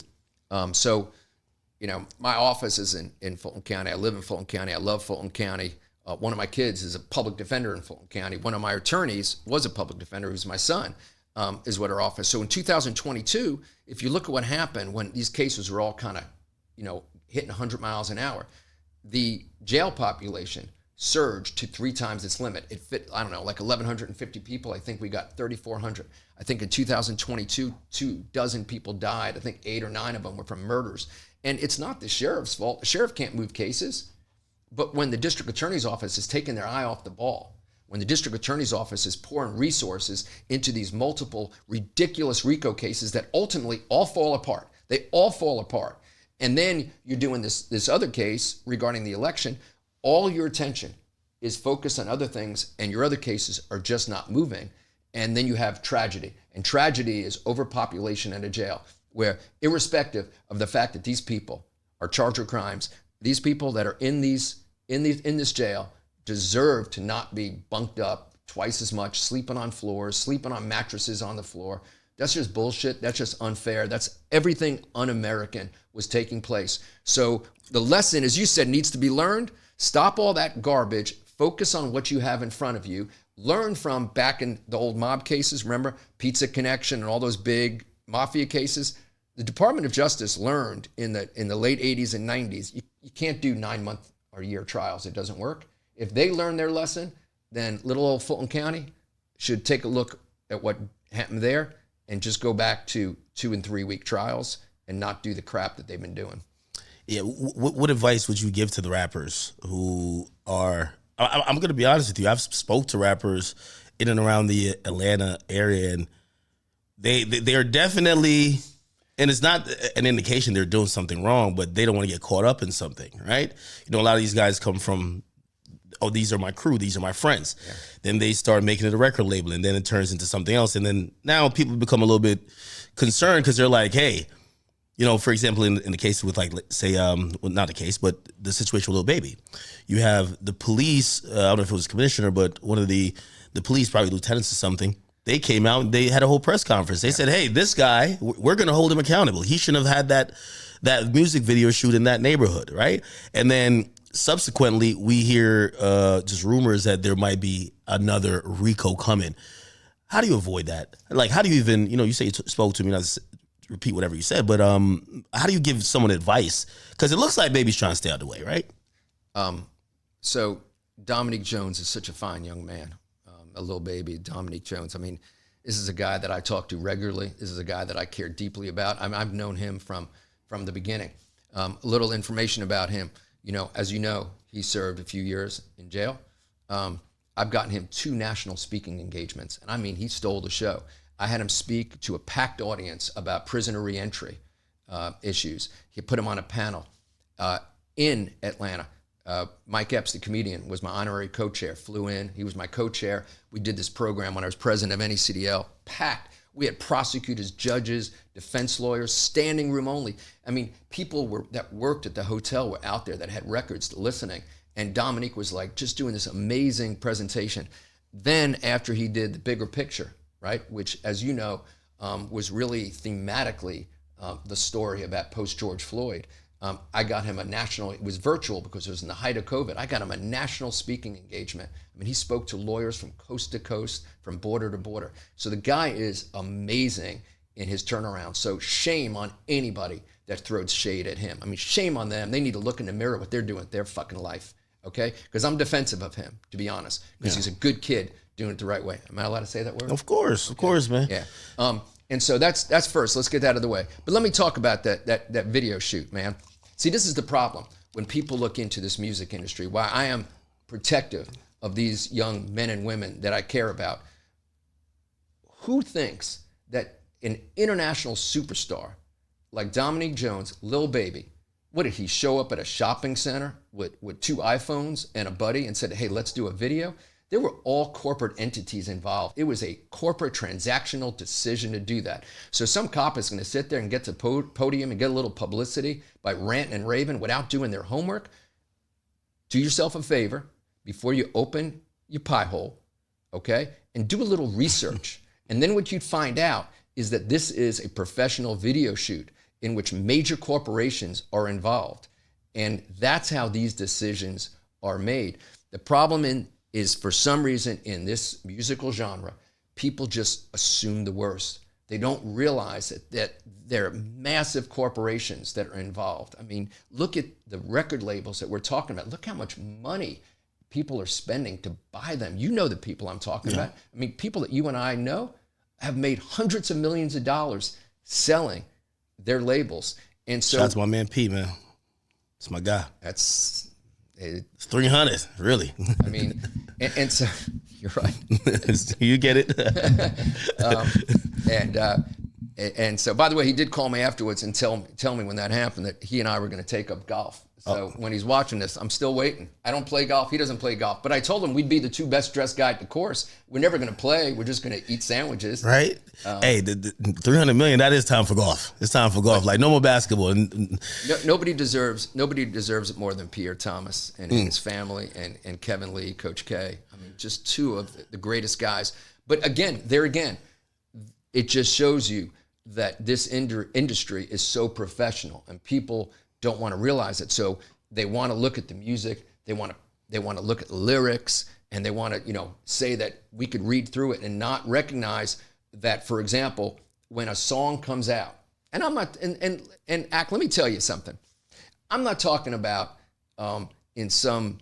my office is in Fulton County. I live in Fulton County. I love Fulton County. One of my kids is a public defender in Fulton County. One of my attorneys was a public defender, who's my son, is what our office. So in 2022, if you look at what happened when these cases were all kind of, hitting 100 miles an hour, the jail population surged to 3 times its limit. It fit, like 1,150 people. I think we got 3,400. I think in 2022, 24 people died. I think 8 or 9 of them were from murders. And it's not the sheriff's fault. The sheriff can't move cases. But when the district attorney's office has taken their eye off the ball, when the district attorney's office is pouring resources into these multiple ridiculous RICO cases that ultimately all fall apart, they all fall apart. And then you're doing this other case regarding the election, all your attention is focused on other things, and your other cases are just not moving. And then you have tragedy. And tragedy is overpopulation in a jail, where irrespective of the fact that these people are charged with crimes, these people that are in this jail deserve to not be bunked up twice as much, sleeping on floors, sleeping on mattresses on the floor. That's just bullshit. That's just unfair. That's everything un-American was taking place. So the lesson, as you said, needs to be learned. Stop all that garbage. Focus on what you have in front of you. Learn from back in the old mob cases. Remember Pizza Connection and all those big mafia cases? The Department of Justice learned in the late 80s and 90s, you can't do 9-month or year trials. It doesn't work. If they learn their lesson, then little old Fulton County should take a look at what happened there and just go back to 2 and 3 week trials and not do the crap that they've been doing. Yeah. What advice would you give to the rappers who are, I'm going to be honest with you, I've spoke to rappers in and around the Atlanta area, and they are definitely, and it's not an indication they're doing something wrong, but they don't want to get caught up in something, right? A lot of these guys come from oh, these are my crew, these are my friends. Yeah. Then they start making it a record label, and then it turns into something else. And then now people become a little bit concerned because they're like, hey, you know, for example, in the case with like, say, well, not the case, but the situation with Lil Baby, you have the police, I don't know if it was commissioner, but one of the police, probably lieutenants or something, they came out and they had a whole press conference. They said, hey, this guy, we're going to hold him accountable. He shouldn't have had that music video shoot in that neighborhood, right? And then subsequently, we hear just rumors that there might be another RICO coming. How do you avoid that? Like, how do you even, you know, you say you spoke to me, not to repeat whatever you said, but how do you give someone advice? Because it looks like Baby's trying to stay out of the way, right? So Dominique Jones is such a fine young man. A Lil Baby, Dominique Jones. I mean, this is a guy that I talk to regularly. This is a guy that I care deeply about. I've known him from the beginning. A little information about him. You know, as you know, he served a few years in jail. I've gotten him 2 national speaking engagements. And I mean, he stole the show. I had him speak to a packed audience about prisoner reentry issues. He put him on a panel in Atlanta. Mike Epps, the comedian, was my honorary co-chair, flew in. He was my co-chair. We did this program when I was president of NECDL, packed. We had prosecutors, judges, defense lawyers, standing room only. I mean, people that worked at the hotel were out there that had records listening. And Dominique was like just doing this amazing presentation. Then after he did the bigger picture, right, which, as you know, was really thematically the story about post-George Floyd, I got him a national, it was virtual because it was in the height of COVID. I got him a national speaking engagement. I mean, he spoke to lawyers from coast to coast, from border to border. So the guy is amazing in his turnaround. So shame on anybody that throws shade at him. I mean, shame on them. They need to look in the mirror what they're doing with their fucking life, okay? Because I'm defensive of him, to be honest, because he's a good kid doing it the right way. Am I allowed to say that word? Of course, man. Yeah. And so that's first. Let's get that out of the way. But let me talk about that video shoot, man. See, this is the problem when people look into this music industry, why I am protective of these young men and women that I care about. Who thinks that an international superstar like Dominique Jones, Lil Baby, what did he show up at a shopping center with 2 iPhones and a buddy and said, hey, let's do a video? There were all corporate entities involved. It was a corporate transactional decision to do that. So some cop is going to sit there and get to podium and get a little publicity by ranting and raving without doing their homework. Do yourself a favor before you open your pie hole, okay? And do a little research. And then what you'd find out is that this is a professional video shoot in which major corporations are involved. And that's how these decisions are made. The problem is for some reason in this musical genre, people just assume the worst. They don't realize that there are massive corporations that are involved. I mean, look at the record labels that we're talking about. Look how much money people are spending to buy them. You know the people I'm talking about. I mean, people that you and I know have made hundreds of millions of dollars selling their labels. And so shout out to my man Pete, man. It's my guy. It's 300, really. I mean, and so you're right. You get it. And so, by the way, he did call me afterwards and tell me when that happened that he and I were going to take up golf. So when he's watching this, I'm still waiting. I don't play golf. He doesn't play golf. But I told him we'd be the 2 best dressed guy at the course. We're never going to play. We're just going to eat sandwiches. Right. Hey, the 300 million, that is time for golf. It's time for golf. Like no more basketball. Nobody deserves it more than Pierre Thomas and his family and Kevin Lee, Coach K. I mean, just 2 of the greatest guys. But again, it just shows you that this industry is so professional and people don't want to realize it. So they want to look at the music, they want to look at the lyrics, and they want to, say that we could read through it and not recognize that, for example, when a song comes out, and I'm not, and let me tell you something. I'm not talking about in some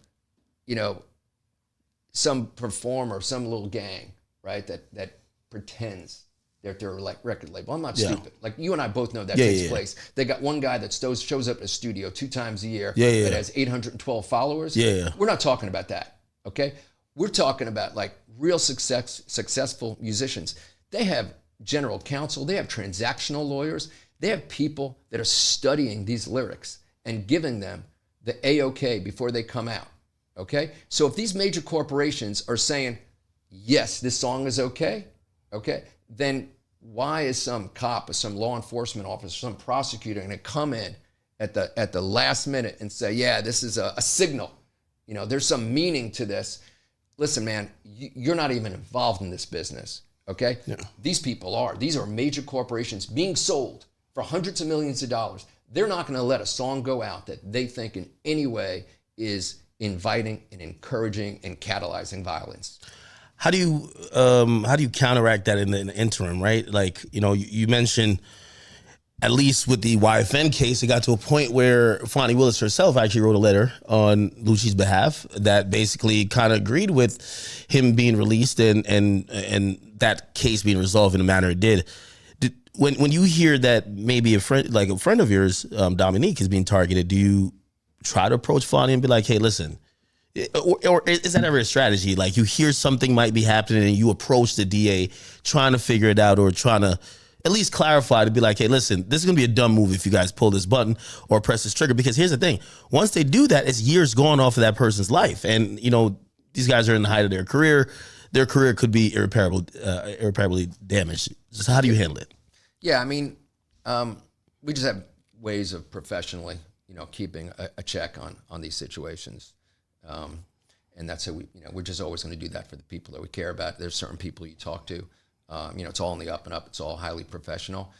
performer, some little gang, right, that pretends they're like record label. I'm not stupid. Like you and I both know that takes place. They got one guy that shows up at a studio 2 times a year that has 812 followers. We're not talking about that, okay? We're talking about like real successful musicians. They have general counsel. They have transactional lawyers. They have people that are studying these lyrics and giving them the A-OK before they come out, Okay? So if these major corporations are saying, yes, this song is okay, then why is some cop or some law enforcement officer, some prosecutor going to come in at the last minute and say, yeah, this is a signal. There's some meaning to this. Listen, man, you're not even involved in this business, okay? Yeah. These people are. These are major corporations being sold for hundreds of millions of dollars. They're not going to let a song go out that they think in any way is inviting and encouraging and catalyzing violence. How do you counteract that in the interim, right? Like, you mentioned, at least with the YFN case, it got to a point where Fonnie Willis herself actually wrote a letter on Lucci's behalf that basically kind of agreed with him being released and that case being resolved in the manner it did. When you hear that maybe a friend of yours, Dominique, is being targeted, do you try to approach Fonnie and be like, hey, listen, or is that ever a strategy? Like, you hear something might be happening and you approach the DA trying to figure it out or trying to at least clarify to be like, hey, listen, this is going to be a dumb move if you guys pull this button or press this trigger. Because here's the thing. Once they do that, it's years gone off of that person's life. And, these guys are in the height of their career. Their career could be irreparably damaged. So how do you handle it? Yeah, I mean, we just have ways of professionally, keeping a check on these situations. And that's how we're just always going to do that for the people that we care about. There's certain people you talk to. It's all on the up and up. It's all highly professional.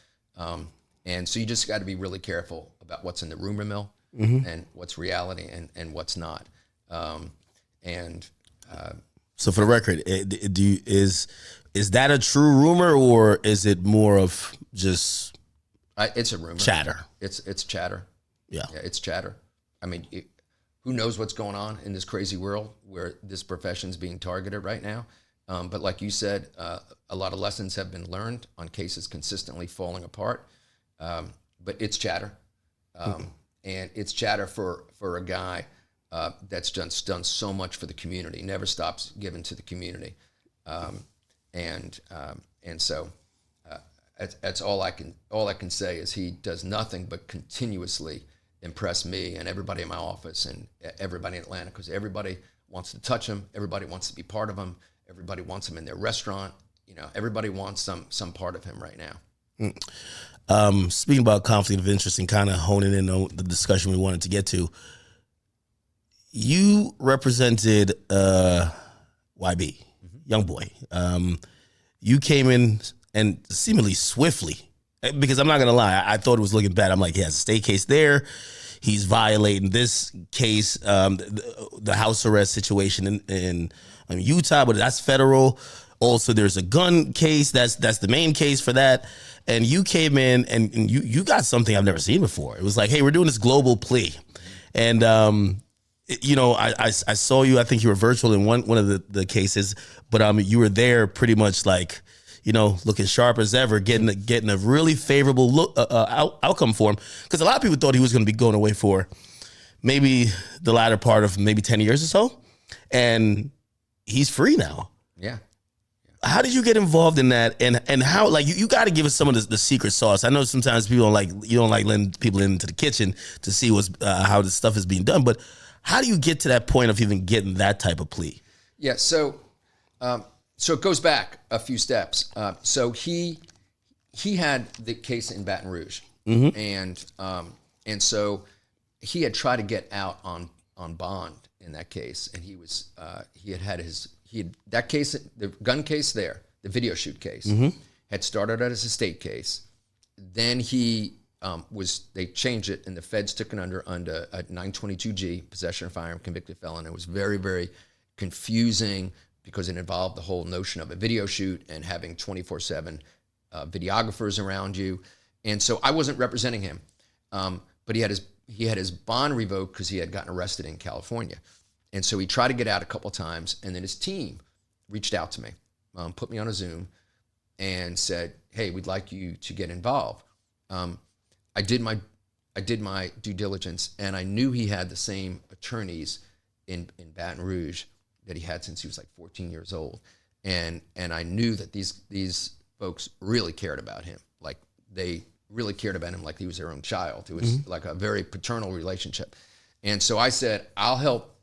And so you just got to be really careful about what's in the rumor mill and what's reality and what's not. So for the record, is that a true rumor or is it more of just it's a rumor. Chatter? It's chatter. Yeah, it's chatter. I mean, who knows what's going on in this crazy world where this profession's being targeted right now? But like you said, a lot of lessons have been learned on cases consistently falling apart. But it's chatter. And it's chatter for a guy that's done so much for the community, never stops giving to the community. And so that's all I can say is he does nothing but continuously impress me and everybody in my office and everybody in Atlanta, because everybody wants to touch him. Everybody wants to be part of him. Everybody wants him in their restaurant. Everybody wants some part of him right now. Speaking about conflict of interest and kind of honing in on the discussion we wanted to get to, you represented YB, YoungBoy. You came in and seemingly swiftly, because I'm not going to lie, I thought it was looking bad. I'm like, he has a state case there. He's violating this case, the house arrest situation in Utah, but that's federal. Also, there's a gun case. That's the main case for that. And you came in and you got something I've never seen before. It was like, hey, we're doing this global plea. And, I saw you, I think you were virtual in one of the cases, but you were there pretty much like, looking sharp as ever, getting a really favorable outcome for him. Because a lot of people thought he was going to be going away for maybe the latter part of maybe 10 years or so. And he's free now. Yeah. How did you get involved in that? And how, like, you got to give us some of the secret sauce. I know sometimes people you don't like letting people into the kitchen to see how this stuff is being done. But how do you get to that point of even getting that type of plea? Yeah. So it goes back a few steps. So he had the case in Baton Rouge, and so he had tried to get out on bond in that case, and he had that case, the gun case there, the video shoot case, had started out as a state case. Then they changed it, and the feds took it under a 922G, possession of firearm, convicted felon. It was very, very confusing because it involved the whole notion of a video shoot and having 24/7 videographers around you. And so I wasn't representing him, but he had his bond revoked because he had gotten arrested in California. And so he tried to get out a couple times, and then his team reached out to me, put me on a Zoom, and said, "Hey, we'd like you to get involved." I did my due diligence, and I knew he had the same attorneys in Baton Rouge that he had since he was like 14 years old, and I knew that these folks really cared about him, like they really cared about him like he was their own child. It was like a very paternal relationship, and so I said, "I'll help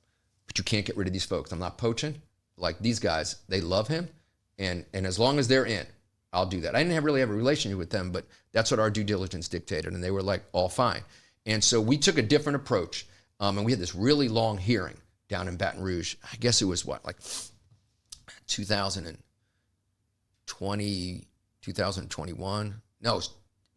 but you can't get rid of these folks. I'm not poaching. Like these guys, they love him. And as long as they're in, I'll do that. I didn't really have a relationship with them, but that's what our due diligence dictated. And they were like, all fine. And so we took a different approach. And we had this really long hearing down in Baton Rouge. I guess it was like 2020, 2021. No, it was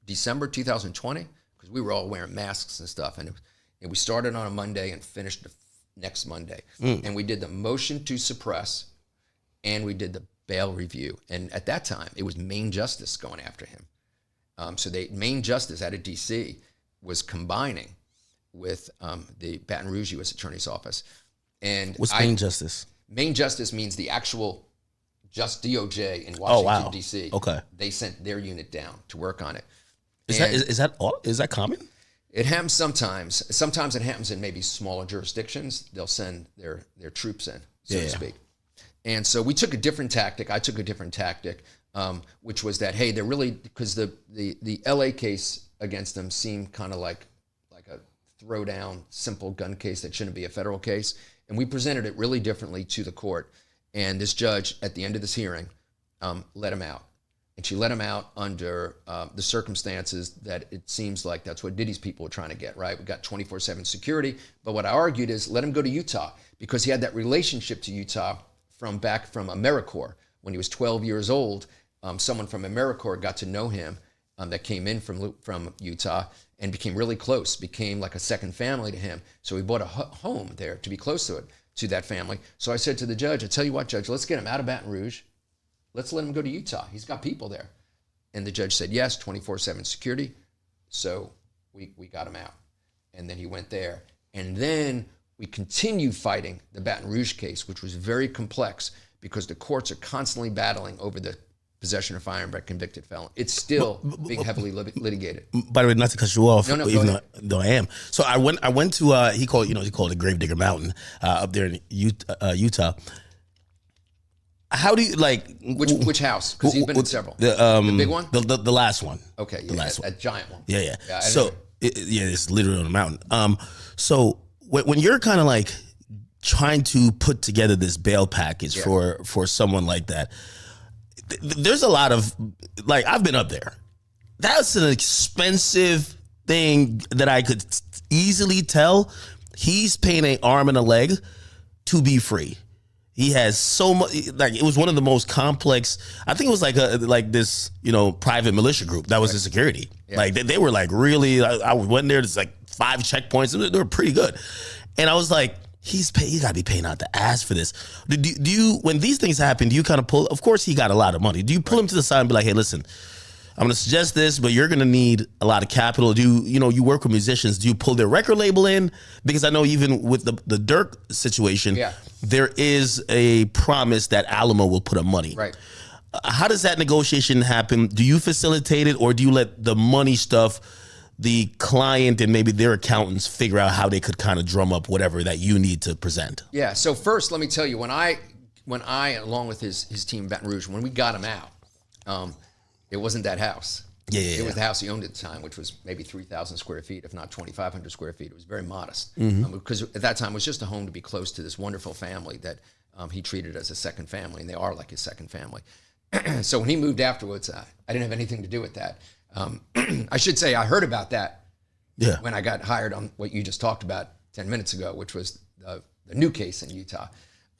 December 2020, because we were all wearing masks and stuff. And we started on a Monday and finished the next Monday. And we did the motion to suppress and we did the bail review. And at that time, it was Main Justice going after him. So Main Justice out of DC was combining with the Baton Rouge U.S. Attorney's Office. And what's Main Justice? Main Justice means the actual just DOJ in Washington, D.C. Okay. They sent their unit down to work on it. Is that common? It happens sometimes. Sometimes it happens in maybe smaller jurisdictions. They'll send their troops in, so to speak. And so we took a different tactic. I took a different tactic, which was that, hey, they're really, because the LA case against them seemed kind of like a throw down, simple gun case that shouldn't be a federal case. And we presented it really differently to the court. And this judge, at the end of this hearing, let him out. And she let him out under the circumstances that it seems like that's what Diddy's people were trying to get, right? We got 24/7 security. But what I argued is let him go to Utah, because he had that relationship to Utah from AmeriCorps. When he was 12 years old, someone from AmeriCorps got to know him that came in from Utah and became really close, became like a second family to him. So he bought a home there to be close to that family. So I said to the judge, I tell you what, Judge, let's get him out of Baton Rouge. Let's let him go to Utah. He's got people there. And the judge said, yes, 24/7 security. So we got him out. And then he went there. And then we continued fighting the Baton Rouge case, which was very complex because the courts are constantly battling over the possession of firearm by convicted felon. It's still being heavily litigated. By the way, not to cut you off, no, even though I am. So I went to he called it Gravedigger Mountain up there in Utah. How do you like which house? Because he's been in several. The big one, the last one. Okay, the last one, a giant one. Yeah. So it's literally on the mountain. So when you're kind of like trying to put together this bail package for someone like that, there's a lot of, like, I've been up there. That's an expensive thing that I could easily tell. He's paying an arm and a leg to be free. He has so much, like, it was one of the most complex, I think it was like this, private militia group that was the security. Yeah. Like they were like really, I went there, there's like 5 checkpoints. They were pretty good. And I was like, he got to be paying out the ass for this. Do you, when these things happen, do you kind of pull, of course he got a lot of money. Do you pull him to the side and be like, hey, listen, I'm going to suggest this, but you're going to need a lot of capital. You work with musicians. Do you pull their record label in? Because I know even with the Durk situation, there is a promise that Alamo will put up money. Right. How does that negotiation happen? Do you facilitate it, or do you let the money stuff, the client and maybe their accountants figure out how they could kind of drum up whatever that you need to present? Yeah. So first, let me tell you, when I along with his team in Baton Rouge, when we got him out, it wasn't that house. It was the house he owned at the time, which was maybe 3,000 square feet, if not 2,500 square feet. It was very modest because at that time it was just a home to be close to this wonderful family that he treated as a second family, and they are like his second family. So when he moved afterwards, I didn't have anything to do with that. I should say I heard about that when I got hired on what you just talked about 10 minutes ago, which was the new case in Utah.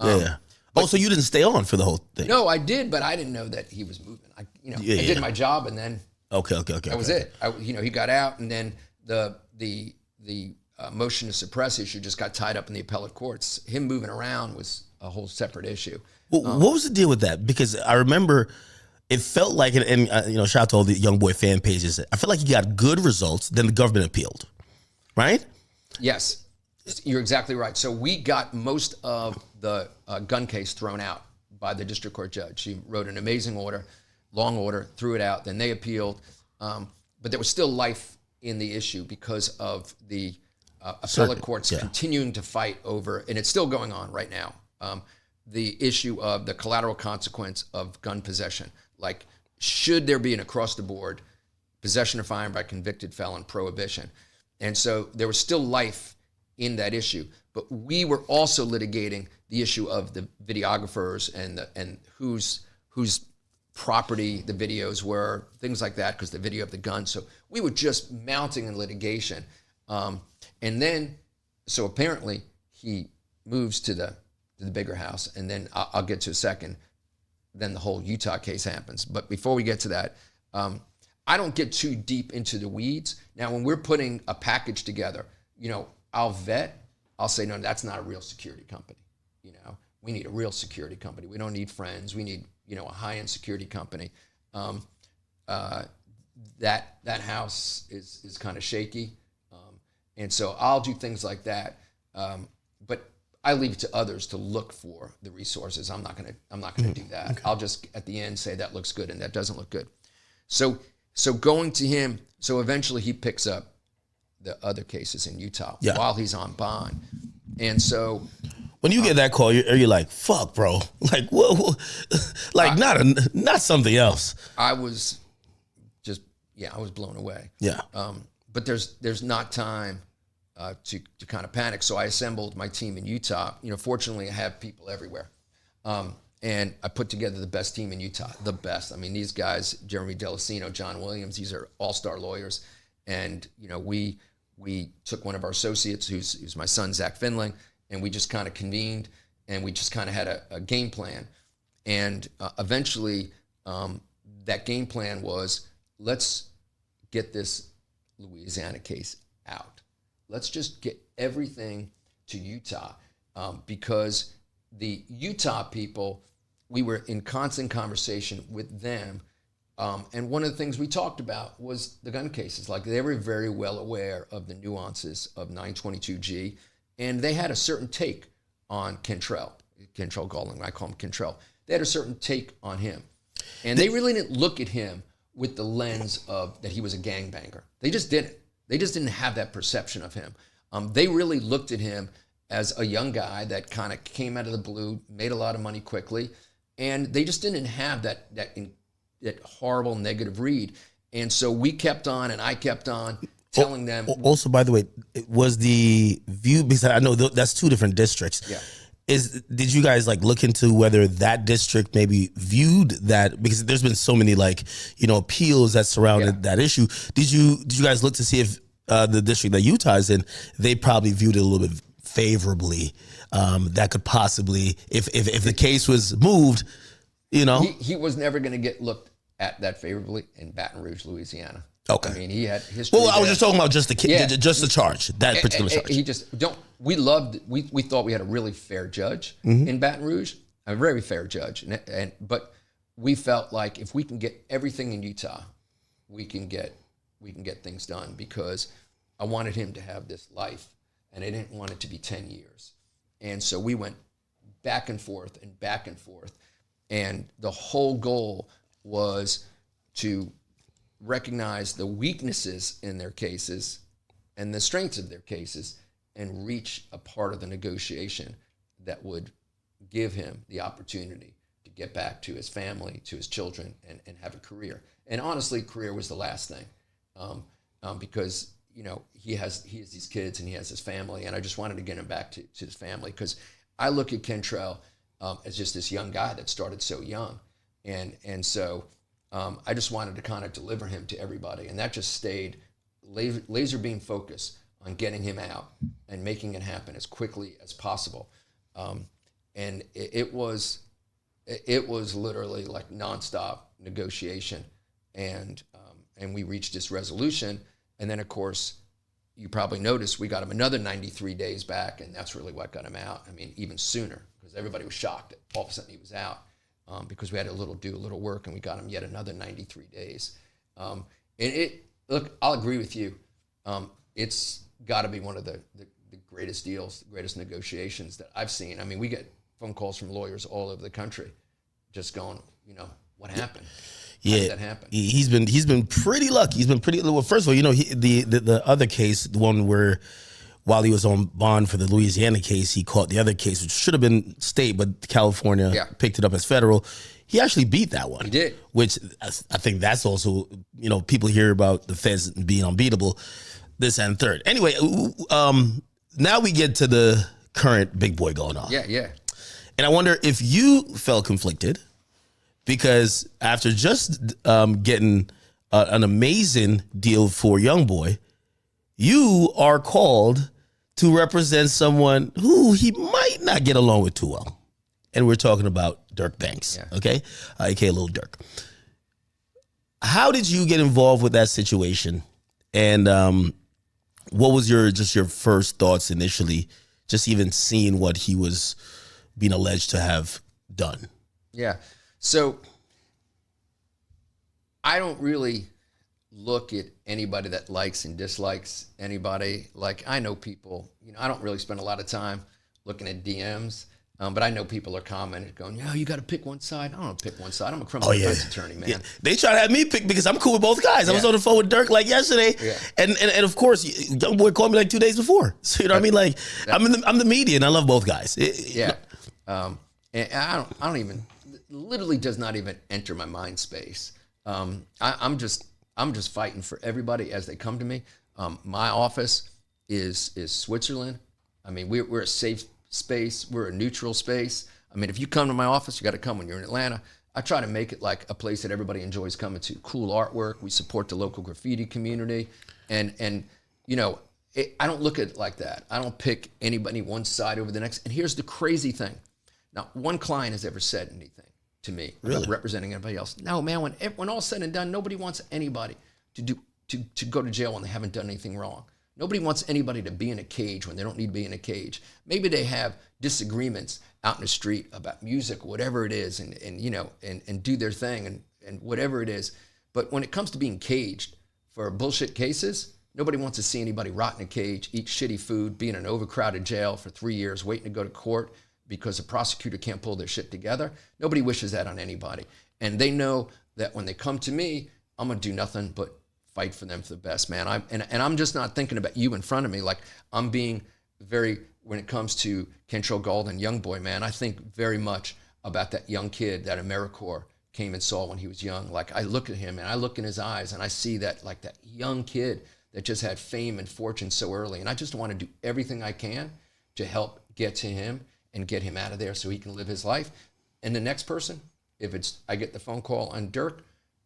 So you didn't stay on for the whole thing? No, I did, but I didn't know that he was moving. I did my job, and then that was it. He got out, and then the motion to suppress issue just got tied up in the appellate courts. Him moving around was a whole separate issue. Well, what was the deal with that? Because I remember it felt like, and shout out to all the YoungBoy fan pages. I felt like he got good results, then the government appealed, right? Yes, you're exactly right. So we got most of the gun case thrown out by the district court judge. She wrote an amazing order, long order, threw it out. Then they appealed, but there was still life in the issue because of the appellate courts continuing to fight over, and it's still going on right now. The issue of the collateral consequence of gun possession. Like, should there be an across-the-board possession of firearm by convicted felon prohibition? And so there was still life in that issue. But we were also litigating the issue of the videographers and whose property the videos were, things like that, because the video of the gun. So we were just mounting in litigation. And then, so apparently he moves to the bigger house, and then I'll get to a second. Then the whole Utah case happens. But before we get to that, I don't get too deep into the weeds. Now, when we're putting a package together, I'll say, no, that's not a real security company. We need a real security company. We don't need friends. We need, a high-end security company. That house is kind of shaky. And so I'll do things like that. But I leave it to others to look for the resources. I'm not gonna do that. Okay. I'll just at the end say that looks good and that doesn't look good. So going to him, so eventually he picks up the other cases in Utah while he's on bond. And so when you get that call, are you like, fuck, bro? Like, whoa, like not something else. I was just, I was blown away. Yeah. But there's not time to kind of panic. So I assembled my team in Utah. Fortunately, I have people everywhere. And I put together the best team in Utah, the best. I mean, these guys, Jeremy Delacino, John Williams, these are all-star lawyers. And, we took one of our associates, who's my son, Zach Findling, and we just kind of convened, and we just kind of had a game plan. And eventually, that game plan was, let's get this Louisiana case out. Let's just get everything to Utah, because the Utah people, we were in constant conversation with them. And one of the things we talked about was the gun cases. Like, they were very well aware of the nuances of 922G, and they had a certain take on Kentrell Galling. I call him Kentrell. They had a certain take on him. And they really didn't look at him with the lens of that he was a gangbanger. They just didn't. They just didn't have that perception of him. They really looked at him as a young guy that kind of came out of the blue, made a lot of money quickly, and they just didn't have that horrible negative read. And so we kept on, and I kept on telling them. Also, by the way, was the view, because I know that's two different districts. Yeah. Did you guys look into whether that district maybe viewed that, because there's been so many appeals that surrounded that issue. Did you guys look to see if the district that Utah is in, they probably viewed it a little bit favorably? That could possibly, if the case was moved, he was never going to get looked at that favorably in Baton Rouge, Louisiana. Okay. I mean, he had history. Well, I was just talking about just the charge, that particular charge. He just we thought we had a really fair judge in Baton Rouge, a very fair judge. But we felt like if we can get everything in Utah, we can get things done, because I wanted him to have this life, and I didn't want it to be 10 years. And so we went back and forth and back and forth. And the whole goal was to recognize the weaknesses in their cases and the strengths of their cases, and reach a part of the negotiation that would give him the opportunity to get back to his family, to his children, and have a career. And honestly, career was the last thing, because he has these kids and he has his family, and I just wanted to get him back to his family, because I look at Kentrell as just this young guy that started so young, and so I just wanted to kind of deliver him to everybody, and that just stayed laser beam focus on getting him out and making it happen as quickly as possible. And it was literally like nonstop negotiation, and we reached this resolution. And then, of course, you probably noticed we got him another 93 days back, and that's really what got him out. I mean, even sooner, because everybody was shocked that all of a sudden he was out, because we had to do a little work, and we got him yet another 93 days. Look, I'll agree with you. It's got to be one of the greatest deals, the greatest negotiations that I've seen. I mean, we get phone calls from lawyers all over the country just going, what happened? How did that happen? He's been pretty lucky. He's been pretty, well, first of all, the other case, the one where while he was on bond for the Louisiana case, he caught the other case, which should have been state, but California picked it up as federal. He actually beat that one. He did. Which I think that's also, people hear about the feds being unbeatable, this and third. Anyway, now we get to the current big boy going on. Yeah. And I wonder if you felt conflicted because after just getting an amazing deal for YoungBoy, you are called to represent someone who he might not get along with too well. And we're talking about Durk Banks, okay? AKA Lil Durk. How did you get involved with that situation? And what was your first thoughts initially, just even seeing what he was being alleged to have done? Yeah. So I don't really look at anybody that likes and dislikes anybody. Like, I know people, I don't really spend a lot of time looking at DMs, but I know people are commenting, going, you got to pick one side. I don't pick one side. I'm a criminal defense attorney, man. Yeah. They try to have me pick because I'm cool with both guys. I was on the phone with Durk like yesterday, and of course, YoungBoy called me like 2 days before. So you know what I mean? Like, I'm the media, and I love both guys. And I don't even, literally does not even enter my mind space. I'm just fighting for everybody as they come to me. My office is Switzerland. I mean, we're a safe space. We're a neutral space. I mean, if you come to my office, you got to come when you're in Atlanta. I try to make it like a place that everybody enjoys coming to. Cool artwork. We support the local graffiti community. And I don't look at it like that. I don't pick anybody one side over the next. And here's the crazy thing. Not one client has ever said anything to me about representing anybody else. No, man, when all's said and done, nobody wants anybody to go to jail when they haven't done anything wrong. Nobody wants anybody to be in a cage when they don't need to be in a cage. Maybe they have disagreements out in the street about music, whatever it is, and do their thing and whatever it is. But when it comes to being caged for bullshit cases, nobody wants to see anybody rot in a cage, eat shitty food, be in an overcrowded jail for 3 years, waiting to go to court because the prosecutor can't pull their shit together. Nobody wishes that on anybody. And they know that when they come to me, I'm gonna do nothing but fight for them for the best, man. I'm just not thinking about you in front of me. Like, I'm being very, when it comes to Kentrell Gold and YoungBoy, man, I think very much about that young kid that AmeriCorps came and saw when he was young. Like, I look at him and I look in his eyes and I see that, like, that young kid that just had fame and fortune so early. And I just want to do everything I can to help get to him and get him out of there so he can live his life. And the next person, I get the phone call on Durk,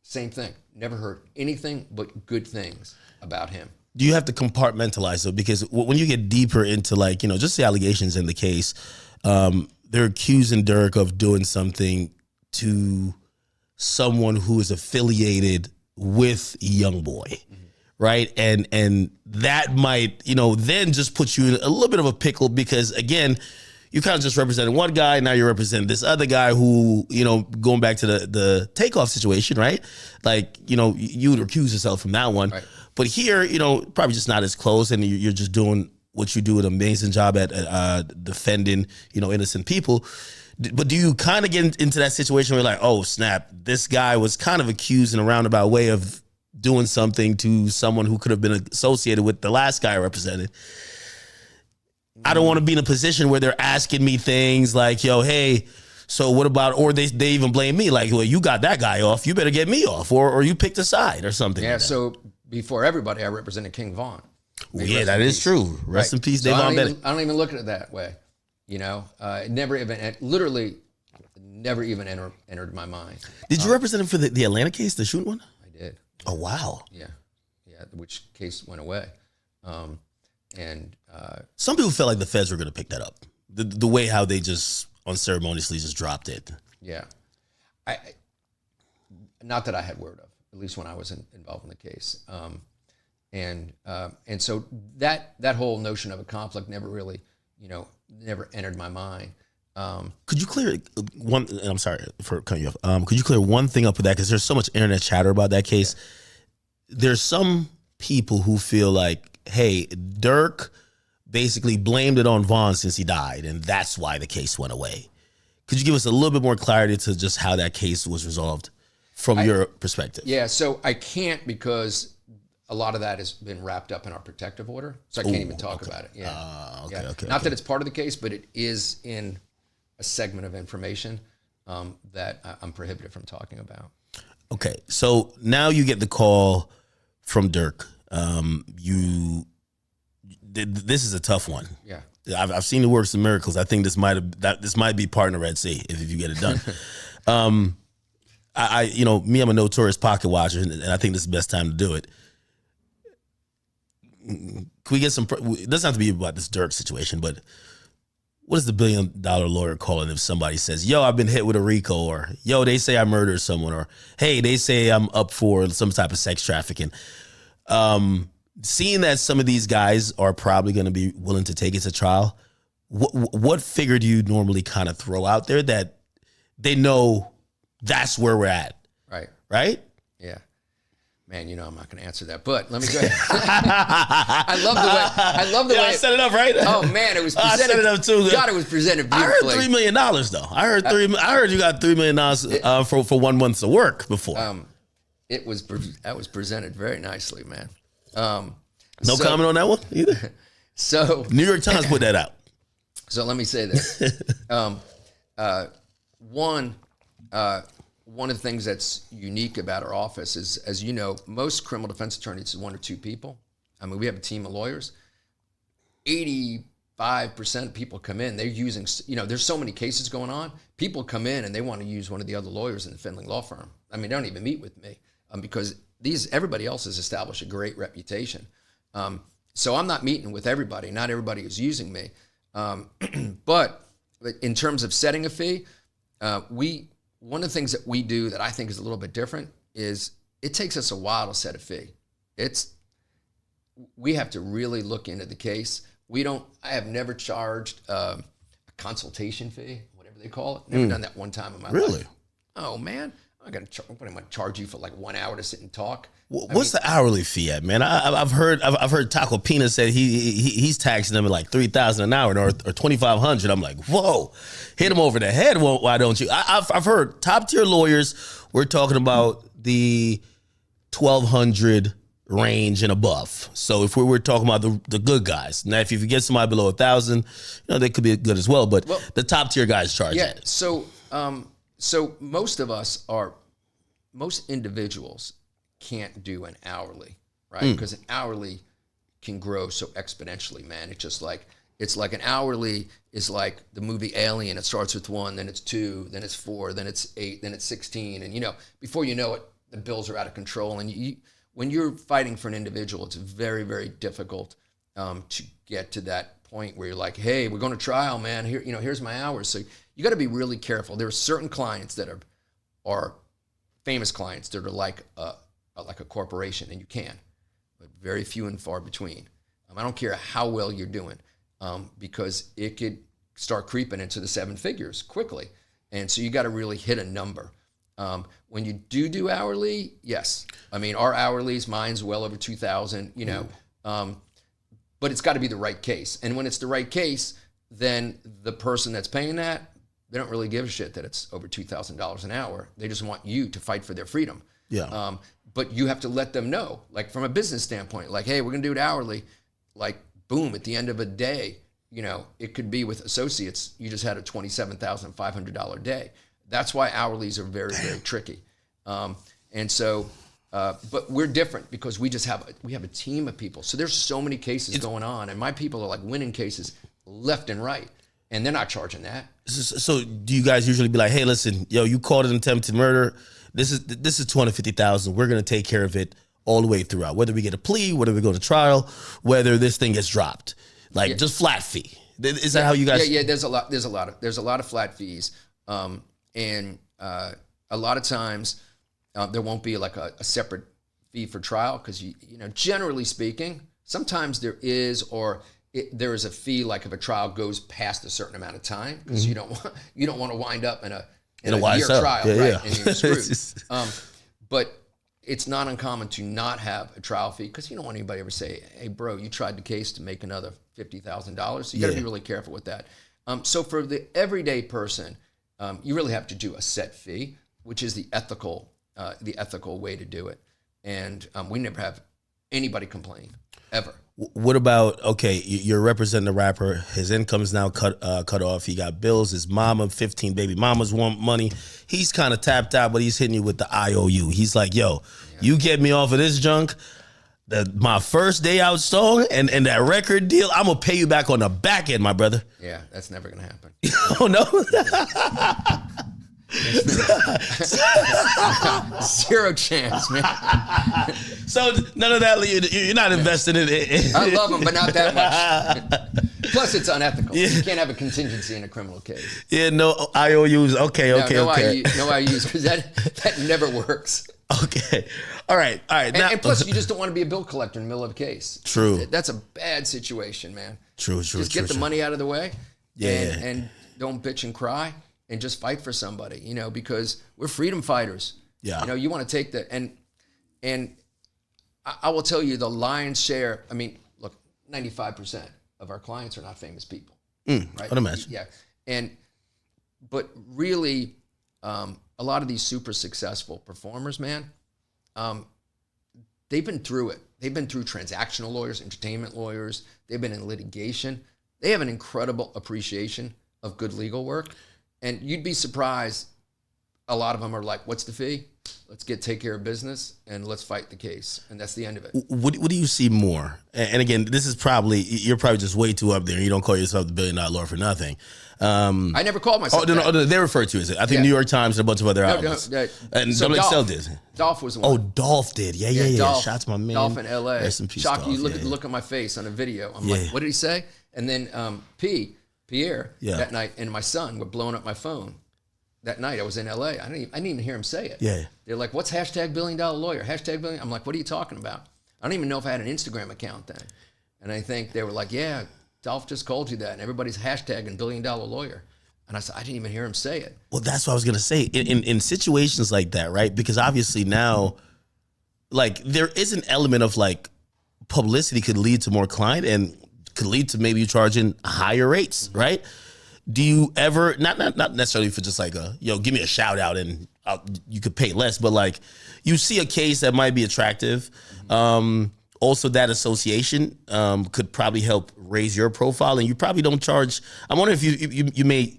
same thing. Never heard anything but good things about him. Do you have to compartmentalize though? Because when you get deeper into just the allegations in the case, they're accusing Durk of doing something to someone who is affiliated with YoungBoy, right? And that might, then just put you in a little bit of a pickle because again, you kind of just represented one guy. Now you're representing this other guy who, going back to the takeoff situation, right? Like, you would recuse yourself from that one. Right. But here, probably just not as close. And you're just doing what you do an amazing job at defending, innocent people. But do you kind of get into that situation where you're like, oh, snap, this guy was kind of accused in a roundabout way of doing something to someone who could have been associated with the last guy I represented? I don't want to be in a position where they're asking me things like, yo, hey, so what about, or they even blame me like, well, you got that guy off, you better get me off, or you picked a side or something. Yeah, like that. So before everybody, I represented King Von. Yeah, that is true. Rest in peace, Davon Bennett. I don't even look at it that way. It never even, literally never even entered my mind. Did you represent him for the Atlanta case, the shooting one? I did. Oh, wow. Yeah, which case went away. Some people felt like the feds were going to pick that up. The way how they just unceremoniously just dropped it. Yeah. Not that I had word of, at least when I was involved in the case. And so that whole notion of a conflict never really, never entered my mind. Could you clear one, and I'm sorry for cutting you off. Could you clear one thing up with that? Because there's so much internet chatter about that case. Yeah. There's some people who feel like, hey, Durk basically blamed it on Vaughn since he died, and that's why the case went away. Could you give us a little bit more clarity to just how that case was resolved from your perspective? Yeah, so I can't because a lot of that has been wrapped up in our protective order, so I can't even talk about it. Yeah. Not that it's part of the case, but it is in a segment of information that I'm prohibited from talking about. Okay, so now you get the call from Durk. this is a tough one. Yeah. I've seen the works of miracles. I think this might be partner Red Sea if you get it done. I'm a notorious pocket watcher, and I think this is the best time to do it. Can we get some? It doesn't have to be about this Durk situation, but what is the $1 billion lawyer calling if somebody says, "Yo, I've been hit with a RICO," or "Yo, they say I murdered someone," or "Hey, they say I'm up for some type of sex trafficking." Seeing that some of these guys are probably going to be willing to take it to trial, what figure do you normally kind of throw out there that they know that's where we're at? Right? Yeah. Man, I'm not going to answer that, but let me go ahead. I love the way. I set it up, right? Oh man, it was presented. I set it up too. God, it was presented beautifully. I heard $3 million though. I heard you got $3 million for 1 month of work before. That was presented very nicely, man. No comment on that one either. So New York Times put that out. So let me say this. One of the things that's unique about our office is, as you know, most criminal defense attorneys is 1 or 2 people. I mean, we have a team of lawyers. 85% of people come in, they're using, there's so many cases going on. People come in and they want to use one of the other lawyers in the Findling law firm. I mean, they don't even meet with me because everybody else has established a great reputation. So I'm not meeting with everybody. Not everybody is using me. But in terms of setting a fee, one of the things that we do that I think is a little bit different is it takes us a while to set a fee. We have to really look into the case. I have never charged a consultation fee, whatever they call it. Never done that one time in my life. Really? Oh man, I'm going to charge you for like 1 hour to sit and talk. What's the hourly fee at, man? I've heard Taco Pina said he's taxing them at like $3,000 an hour or $2,500. I'm like, whoa, hit him over the head. Well, why don't you? I've heard top tier lawyers. We're talking about the 1,200 range and above. So if we were talking about the good guys, now if you get somebody below 1,000, they could be good as well. But the top tier guys charge that. So most individuals can't do an hourly, right? Because an hourly can grow so exponentially, man. It's like an hourly is like the movie Alien. It starts with 1, then it's 2, then it's 4, then it's 8, then it's 16. And before you know it, the bills are out of control. And when you're fighting for an individual, it's very, very difficult to get to that point where you're like, hey, we're going to trial, man. Here, here's my hours. So you got to be really careful. There are certain clients that are famous clients that are like a corporation, and you can, but very few and far between. I don't care how well you're doing, because it could start creeping into the 7 figures quickly. And so you got to really hit a number. When you do hourly, yes. I mean, our hourlies, mine's well over 2,000, but it's got to be the right case. And when it's the right case, then the person that's paying that, they don't really give a shit that it's over $2,000 an hour. They just want you to fight for their freedom. Yeah. But you have to let them know, like from a business standpoint, like, hey, we're going to do it hourly. Like, boom, at the end of a day, it could be with associates, you just had a $27,500 day. That's why hourlies are very, very tricky. And so, but we're different because we have a team of people. So there's so many cases going on, and my people are like winning cases left and right, and they're not charging that. So do you guys usually be like, hey, listen, you called it attempted murder. This is $250,000. We're gonna take care of it all the way throughout. Whether we get a plea, whether we go to trial, whether this thing gets dropped, just flat fee. Is that how you guys? Yeah. There's a lot of flat fees, and a lot of times there won't be like a separate fee for trial because generally speaking, sometimes there is there is a fee like if a trial goes past a certain amount of time because you don't want to wind up in a year trial, right? And you're screwed. But it's not uncommon to not have a trial fee because you don't want anybody ever say, hey, bro, you tried the case to make another $50,000. So you got to be really careful with that. So for the everyday person, you really have to do a set fee, which is the ethical way to do it. And we never have anybody complain, ever. What about, okay, you're representing the rapper. His income is now cut off. He got bills. His mama, 15 baby mamas want money. He's kind of tapped out, but he's hitting you with the IOU. He's like, yo, you get me off of this junk, my first day out strong and that record deal, I'm gonna pay you back on the back end, my brother. Yeah, that's never gonna happen. Oh no. Zero chance, man. So none of that. You're not investing in it. I love them, but not that much. Plus, it's unethical. Yeah. You can't have a contingency in a criminal case. Yeah, no IOUs. Okay. No IOUs, because that never works. Okay. All right. And plus, you just don't want to be a bill collector in the middle of a case. True. That's a bad situation, man. True. Just get the money out of the way. Yeah. And don't bitch and cry. And just fight for somebody, because we're freedom fighters. Yeah. You want to take the, and I will tell you the lion's share, look, 95% of our clients are not famous people. Right? I'd imagine. Yeah. But really, a lot of these super successful performers, man, they've been through it. They've been through transactional lawyers, entertainment lawyers. They've been in litigation. They have an incredible appreciation of good legal work. And you'd be surprised, a lot of them are like, what's the fee? Let's take care of business and let's fight the case. And that's the end of it. What do you see more? And again, you're probably just way too up there. You don't call yourself the $1 billion lawyer for nothing. I never called myself that. No, they refer to it. I think New York Times and a bunch of other outlets. And so XL did. Dolph was the one. Oh, Dolph did. Yeah. Dolph, Shout to my man. Dolph in L.A. Rest in peace, Shock, Dolph. you look at my face on a video. I'm like, what did he say? And then Pierre, that night, and my son were blowing up my phone. That night, I was in LA. I didn't even hear him say it. Yeah. They're like, what's #1 billion lawyer? #billion. I'm like, what are you talking about? I don't even know if I had an Instagram account then. And I think they were like, yeah, Dolph just called you that. And everybody's hashtagging $1 billion lawyer. And I said, I didn't even hear him say it. Well, that's what I was going to say. In situations like that, right? Because obviously now, like, there is an element of, like, publicity could lead to more client and could lead to maybe you charging higher rates, right? Do you ever, not necessarily for just like give me a shout out and you could pay less, but like you see a case that might be attractive. Also that association could probably help raise your profile and you probably don't charge. I'm wondering if you may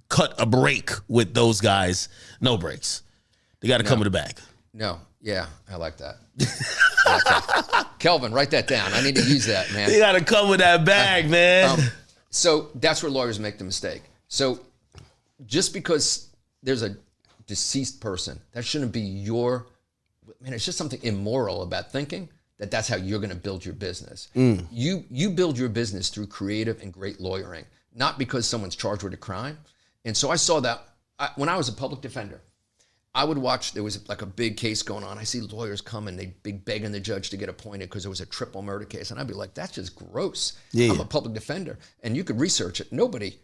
cut a break with those guys. No breaks. They got to come with a bag. No. Yeah, I like that. Kelvin, write that down. I need to use that, man. You got to come with that bag, man. So that's where lawyers make the mistake. So just because there's a deceased person, that shouldn't be it's just something immoral about thinking that that's how you're going to build your business. You build your business through creative and great lawyering, not because someone's charged with a crime. And so I saw that when I was a public defender. I would watch, there was like a big case going on. I see lawyers come and they'd be begging the judge to get appointed because there was a triple murder case. And I'd be like, that's just gross. I'm a public defender. And you could research it. Nobody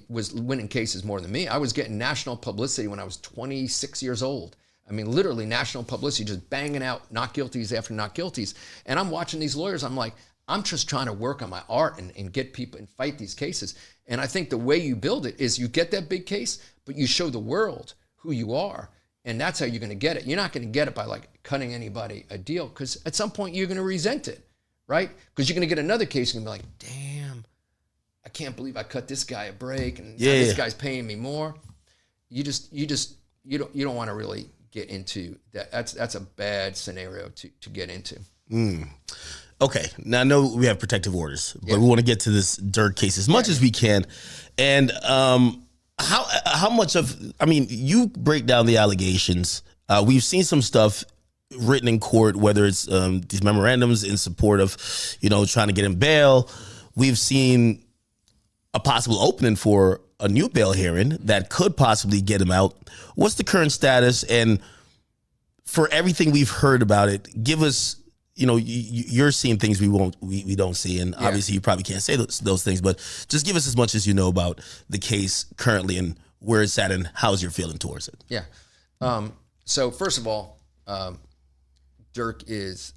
was winning cases more than me. I was getting national publicity when I was 26 years old. Literally national publicity, just banging out not guilties after not guilties. And I'm watching these lawyers. I'm like, I'm just trying to work on my art and get people and fight these cases. And I think the way you build it is you get that big case, but you show the world who you are. And that's how you're going to get it. You're not going to get it by like cutting anybody a deal because at some point you're going to resent it, right? Because you're going to get another case and be like, damn, I can't believe I cut this guy a break and now this guy's paying me more. You don't want to really get into that. That's a bad scenario to get into. Okay, now I know we have protective orders, but we want to get to this Durk case as much as we can. And how much of, you break down the allegations. We've seen some stuff written in court, whether it's these memorandums in support of, trying to get him bail. We've seen a possible opening for a new bail hearing that could possibly get him out. What's the current status? And for everything we've heard about it, give us, you're seeing things we don't see, and obviously you probably can't say those things, but just give us as much as you know about the case currently and where it's at and how's your feeling towards it. Yeah. So first of all, Durk is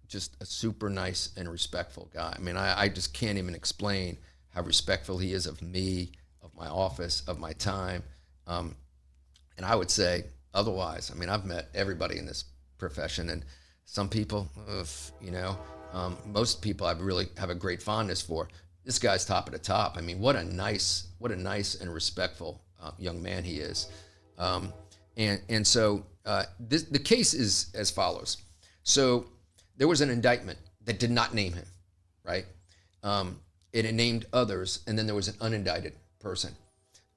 just a super nice and respectful guy. I just can't even explain how respectful he is of me, of my office, of my time. And I would say otherwise. I've met everybody in this profession, and some people, most people I really have a great fondness for. This guy's top of the top. What a nice and respectful young man he is. And so the case is as follows. So there was an indictment that did not name him, right? It had named others, and then there was an unindicted person.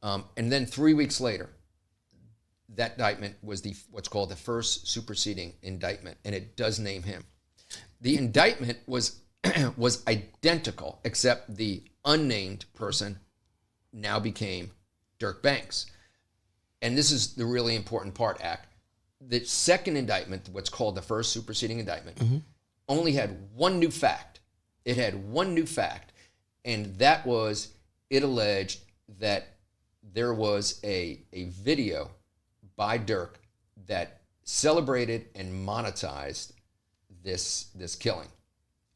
And then 3 weeks later, that indictment was what's called the first superseding indictment, and it does name him. The indictment was was identical, except the unnamed person now became Durk Banks. And this is the really important part, Ak. The second indictment, what's called the first superseding indictment, only had one new fact. It had one new fact, and that was it alleged that there was a video by Durk that celebrated and monetized this killing,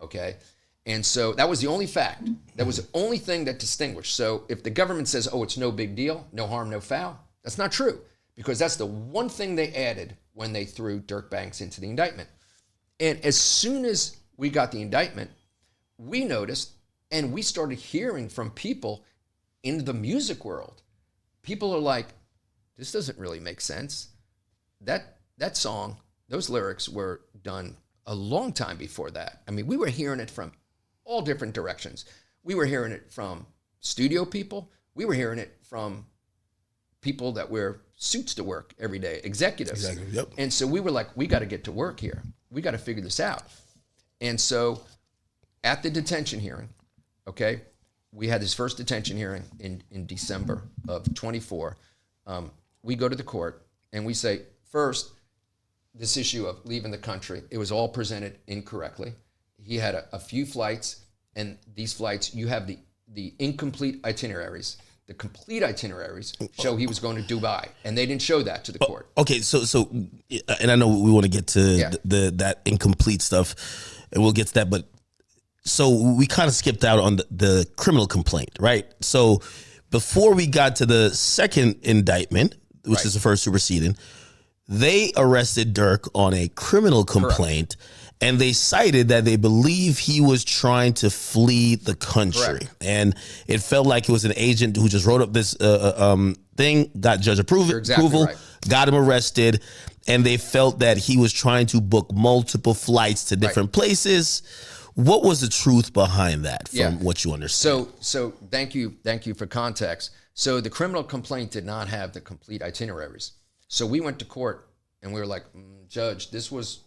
okay? And so that was the only fact. That was the only thing that distinguished. So if the government says, oh, it's no big deal, no harm, no foul, that's not true, because that's the one thing they added when they threw Durk Banks into the indictment. And as soon as we got the indictment, we noticed, and we started hearing from people in the music world. People are like, this doesn't really make sense. That song, those lyrics were done a long time before that. I mean, we were hearing it from all different directions. We were hearing it from studio people. We were hearing it from people that wear suits to work every day, executives. Exactly. Yep. And so we were like, we got to get to work here. We got to figure this out. And so at the detention hearing, okay, we had this first detention hearing in December of 24. We go to the court and we say, first, this issue of leaving the country, it was all presented incorrectly. He had a few flights, and these flights, you have the incomplete itineraries. The complete itineraries show he was going to Dubai, and they didn't show that to the court. Okay, so, and I know we want to get to that incomplete stuff, and we'll get to that, but so we kind of skipped out on the criminal complaint, right? So before we got to the second indictment, which is the first superseding, they arrested Durk on a criminal complaint. Correct. And they cited that they believe he was trying to flee the country. Correct. And it felt like it was an agent who just wrote up this thing, got judge approval, right, got him arrested, and they felt that he was trying to book multiple flights to different places. What was the truth behind that from what you understand? So thank you for context. So the criminal complaint did not have the complete itineraries. So we went to court and we were like, Judge, this was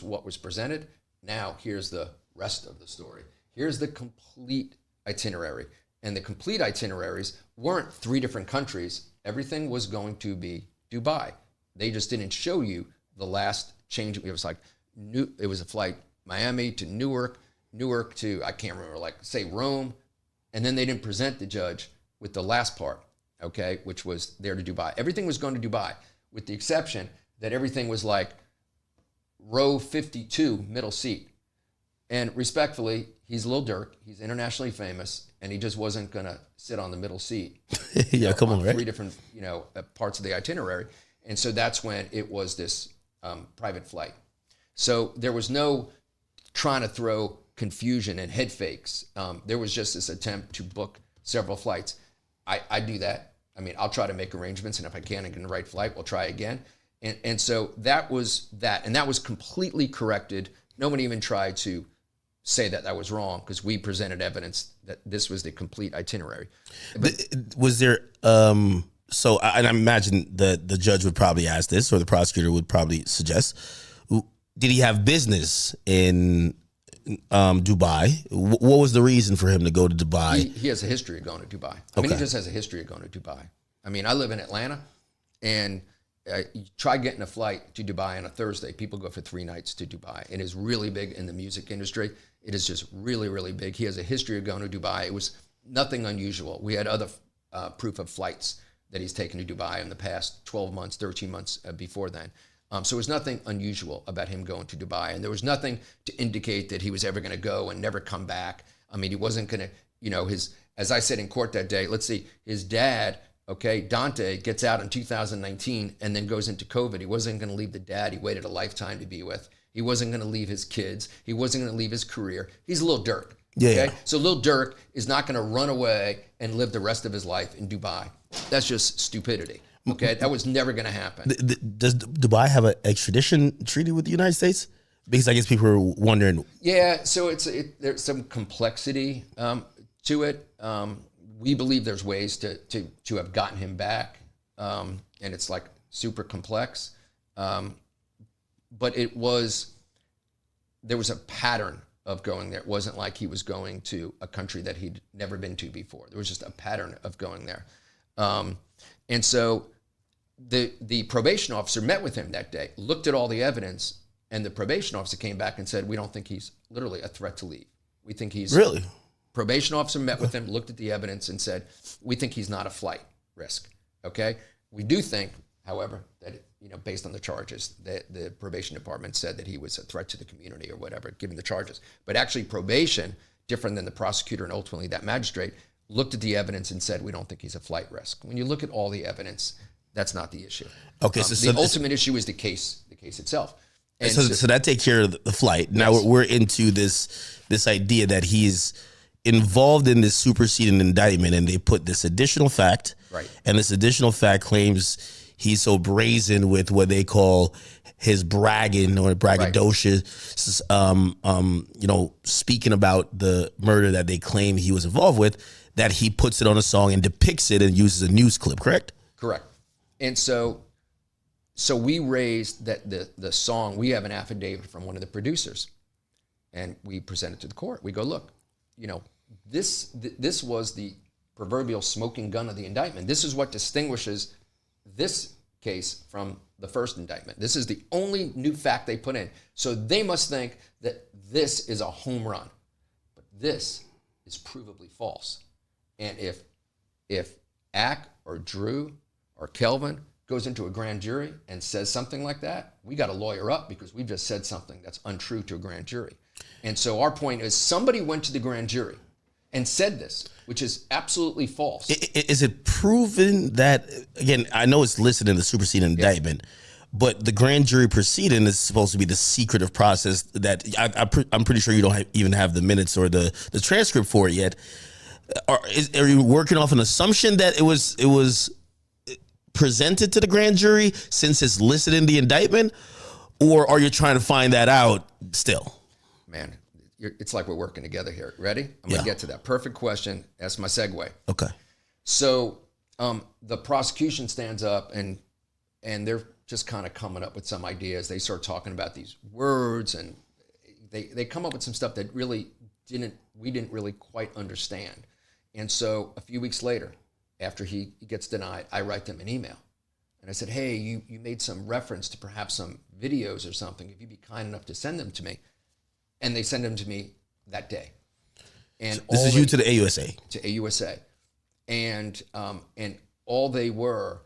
what was presented. Now here's the rest of the story. Here's the complete itinerary. And the complete itineraries weren't 3 different countries. Everything was going to be Dubai. They just didn't show you the last change. It was like, it was a flight Miami to Newark to, I can't remember, like say Rome. And then they didn't present the judge with the last part, okay, which was there to Dubai. Everything was going to Dubai, with the exception that everything was like row 52, middle seat. And respectfully, he's Lil Durk. He's internationally famous, and he just wasn't going to sit on the middle seat. Come on, right? 3 different, parts of the itinerary. And so that's when it was this private flight. So there was no trying to throw confusion and head fakes. There was just this attempt to book several flights. I do that. I mean, I'll try to make arrangements, and if I can't get the right flight, we'll try again. And so that was that. And that was completely corrected. Nobody even tried to say that was wrong, because we presented evidence that this was the complete itinerary. Was there, and I imagine the judge would probably ask this, or the prosecutor would probably suggest, did he have business in Dubai? What was the reason for him to go to Dubai? He has a history of going to Dubai. I mean, he just has a history of going to Dubai. I mean, I live in Atlanta, and you try getting a flight to Dubai on a Thursday. People go for 3 nights to Dubai. It is really big in the music industry. It is just really, really big. He has a history of going to Dubai. It was nothing unusual. We had other proof of flights that he's taken to Dubai in the past 12 months, 13 months before then. So it was nothing unusual about him going to Dubai. And there was nothing to indicate that he was ever going to go and never come back. I mean, he wasn't going to, as I said in court that day, let's see, his dad, Dante, gets out in 2019 and then goes into COVID. He wasn't going to leave the dad he waited a lifetime to be with. He wasn't going to leave his kids. He wasn't going to leave his career. He's Lil Durk. Okay? So Lil Durk is not going to run away and live the rest of his life in Dubai. That's just stupidity. Okay, that was never going to happen. Does Dubai have an extradition treaty with the United States? Because I guess people are wondering. Yeah, so there's some complexity to it. We believe there's ways to have gotten him back, and it's like super complex. But there was a pattern of going there. It wasn't like he was going to a country that he'd never been to before. There was just a pattern of going there. And so the probation officer met with him that day, looked at all the evidence, and the probation officer came back and said, we don't think he's literally a threat to leave. We think he's... Really? Probation officer met with him, looked at the evidence, and said, we think he's not a flight risk, okay? We do think, however, that, based on the charges, that the probation department said that he was a threat to the community or whatever, given the charges. But actually probation, different than the prosecutor and ultimately that magistrate, looked at the evidence and said, we don't think he's a flight risk. When you look at all the evidence, that's not the issue. Okay, so the ultimate issue is the case itself. And so that takes care of the flight. Now Yes. we're into this idea that he's involved in this superseding indictment, and they put this additional fact. Right. And this additional fact claims he's so brazen with what they call his bragging or braggadocious, speaking about the murder that they claim he was involved with, that he puts it on a song and depicts it and uses a news clip, correct? Correct. And so we raised that the song, we have an affidavit from one of the producers, and we present it to the court. We go, look, this was the proverbial smoking gun of the indictment. This is what distinguishes this case from the first indictment. This is the only new fact they put in. So they must think that this is a home run. But this is provably false. And if Ak or Drew or Kelvin goes into a grand jury and says something like that, we got to lawyer up because we've just said something that's untrue to a grand jury. And so our point is somebody went to the grand jury and said this, which is absolutely false. Is it proven that, again, I know it's listed in the superseding indictment, but the grand jury proceeding is supposed to be the secretive process that I'm pretty sure you don't even have the minutes or the transcript for it yet. Are you working off an assumption that it was presented to the grand jury since it's listed in the indictment, or are you trying to find that out still? Man, it's like we're working together here. Ready? I'm going to get to that. Perfect question. That's my segue. Okay. So the prosecution stands up and they're just kind of coming up with some ideas. They start talking about these words, and they come up with some stuff that we didn't really quite understand. And so a few weeks later, after he gets denied, I write them an email. And I said, hey, you made some reference to perhaps some videos or something. If you'd be kind enough to send them to me. And they send them to me that day. And this is you to the AUSA. To AUSA. And all they were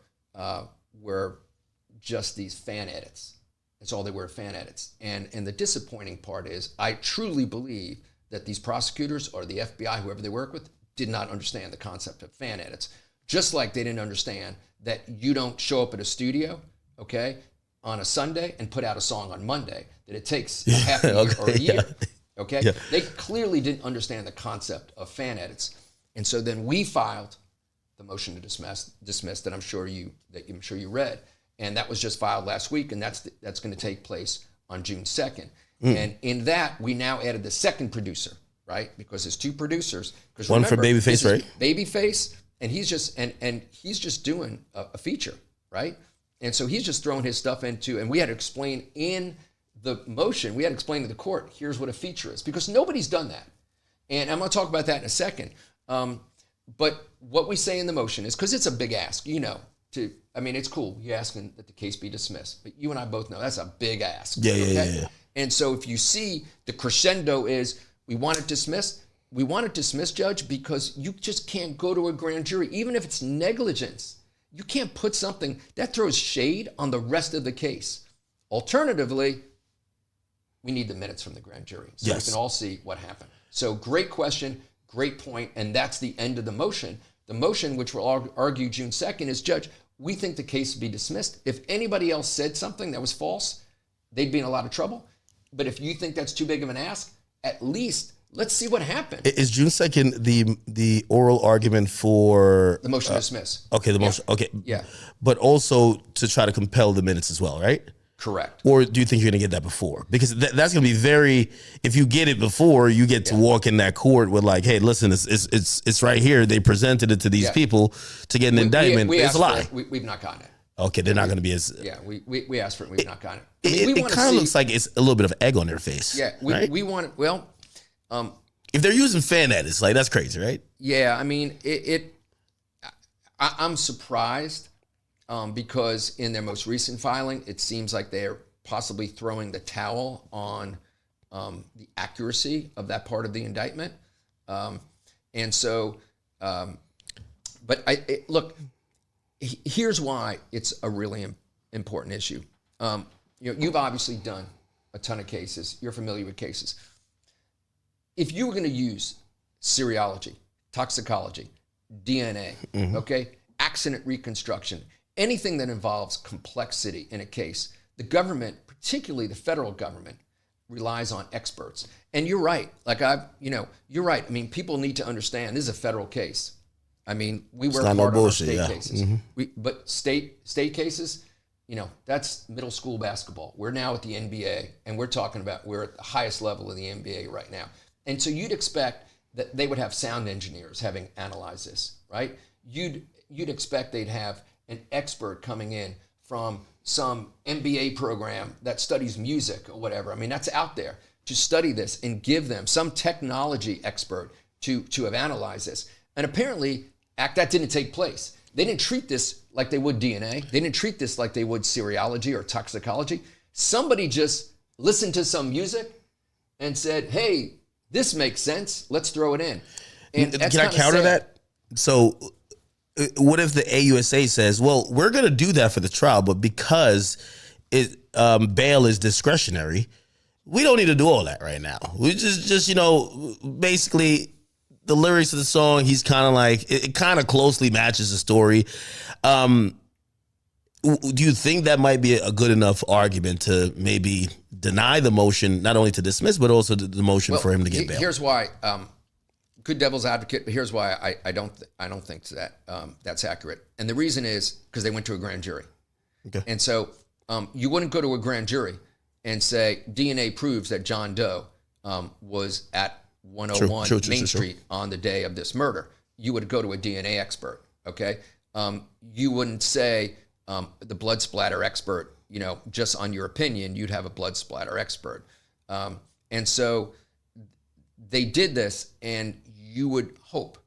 just these fan edits. That's all they were, fan edits. And the disappointing part is I truly believe that these prosecutors or the FBI, whoever they work with, did not understand the concept of fan edits. Just like they didn't understand that you don't show up at a studio, okay, on a Sunday and put out a song on Monday, that it takes a half a year or a year, okay? Yeah. They clearly didn't understand the concept of fan edits. And so then we filed the motion to dismiss that I'm sure you read. And that was just filed last week, and that's going to take place on June 2nd. And in that, we now added the second producer, right? Because there's two producers. One for Babyface, right? Babyface, and he's just doing a feature, right? And so he's just throwing his stuff into, and we had to explain in the motion, we had to explain to the court, here's what a feature is, because nobody's done that. And I'm going to talk about that in a second. But what we say in the motion is, because it's a big ask, it's cool, you're asking that the case be dismissed, but you and I both know that's a big ask. Yeah. And so if you see the crescendo is, we want it dismissed, Judge, because you just can't go to a grand jury, even if it's negligence. You can't put something that throws shade on the rest of the case. Alternatively, we need the minutes from the grand jury so we can all see what happened. So great question, great point, and that's the end of the motion. The motion, which we'll argue June 2nd, is, Judge, we think the case be dismissed. If anybody else said something that was false, they'd be in a lot of trouble. But if you think that's too big of an ask, at least let's see what happened. Is June 2nd the oral argument for the motion to dismiss? Okay, the motion. Okay. Yeah. But also to try to compel the minutes as well, right? Correct. Or do you think you're going to get that before? Because that's going to be very. If you get it before, you get to walk in that court with like, hey, listen, it's right here. They presented it to these people to get an indictment. It's a lie. We've not gotten it. Okay, they're not going to be as. Yeah, we asked for it. We've not gotten it. It kind of looks like it's a little bit of egg on their face. Yeah, we want it. Well, if they're using fan edits, like that's crazy, right? Yeah, I mean I'm surprised. Because in their most recent filing, it seems like they're possibly throwing the towel on the accuracy of that part of the indictment. And so, but look, here's why it's a really important issue. You've obviously done a ton of cases. You're familiar with cases. If you were going to use seriology, toxicology, DNA, okay, accident reconstruction, anything that involves complexity in a case, the government, particularly the federal government, relies on experts. And you're right. You're right. I mean, people need to understand this is a federal case. I mean, we work hard on our state cases. But state cases, that's middle school basketball. We're now at the NBA, and we're at the highest level of the NBA right now. And so you'd expect that they would have sound engineers having analyzed this, right? You'd expect they'd have an expert coming in from some MBA program that studies music or whatever. I mean, that's out there to study this and give them some technology expert to have analyzed this. And apparently, that didn't take place. They didn't treat this like they would DNA. They didn't treat this like they would seriology or toxicology. Somebody just listened to some music and said, hey, this makes sense. Let's throw it in. And can I counter that? So what if the AUSA says, well, we're going to do that for the trial, but because bail is discretionary, we don't need to do all that right now. We just basically the lyrics of the song, he's kind of like, it kind of closely matches the story. Do you think that might be a good enough argument to maybe deny the motion, not only to dismiss, but also the motion for him to get bail? Here's why. Good devil's advocate, but here's why I don't think that's accurate. And the reason is because they went to a grand jury. Okay. And so you wouldn't go to a grand jury and say DNA proves that John Doe was at 101 Main Street on the day of this murder. You would go to a DNA expert, okay? You wouldn't say the blood splatter expert, just on your opinion, you'd have a blood splatter expert. And so they did this, and you would hope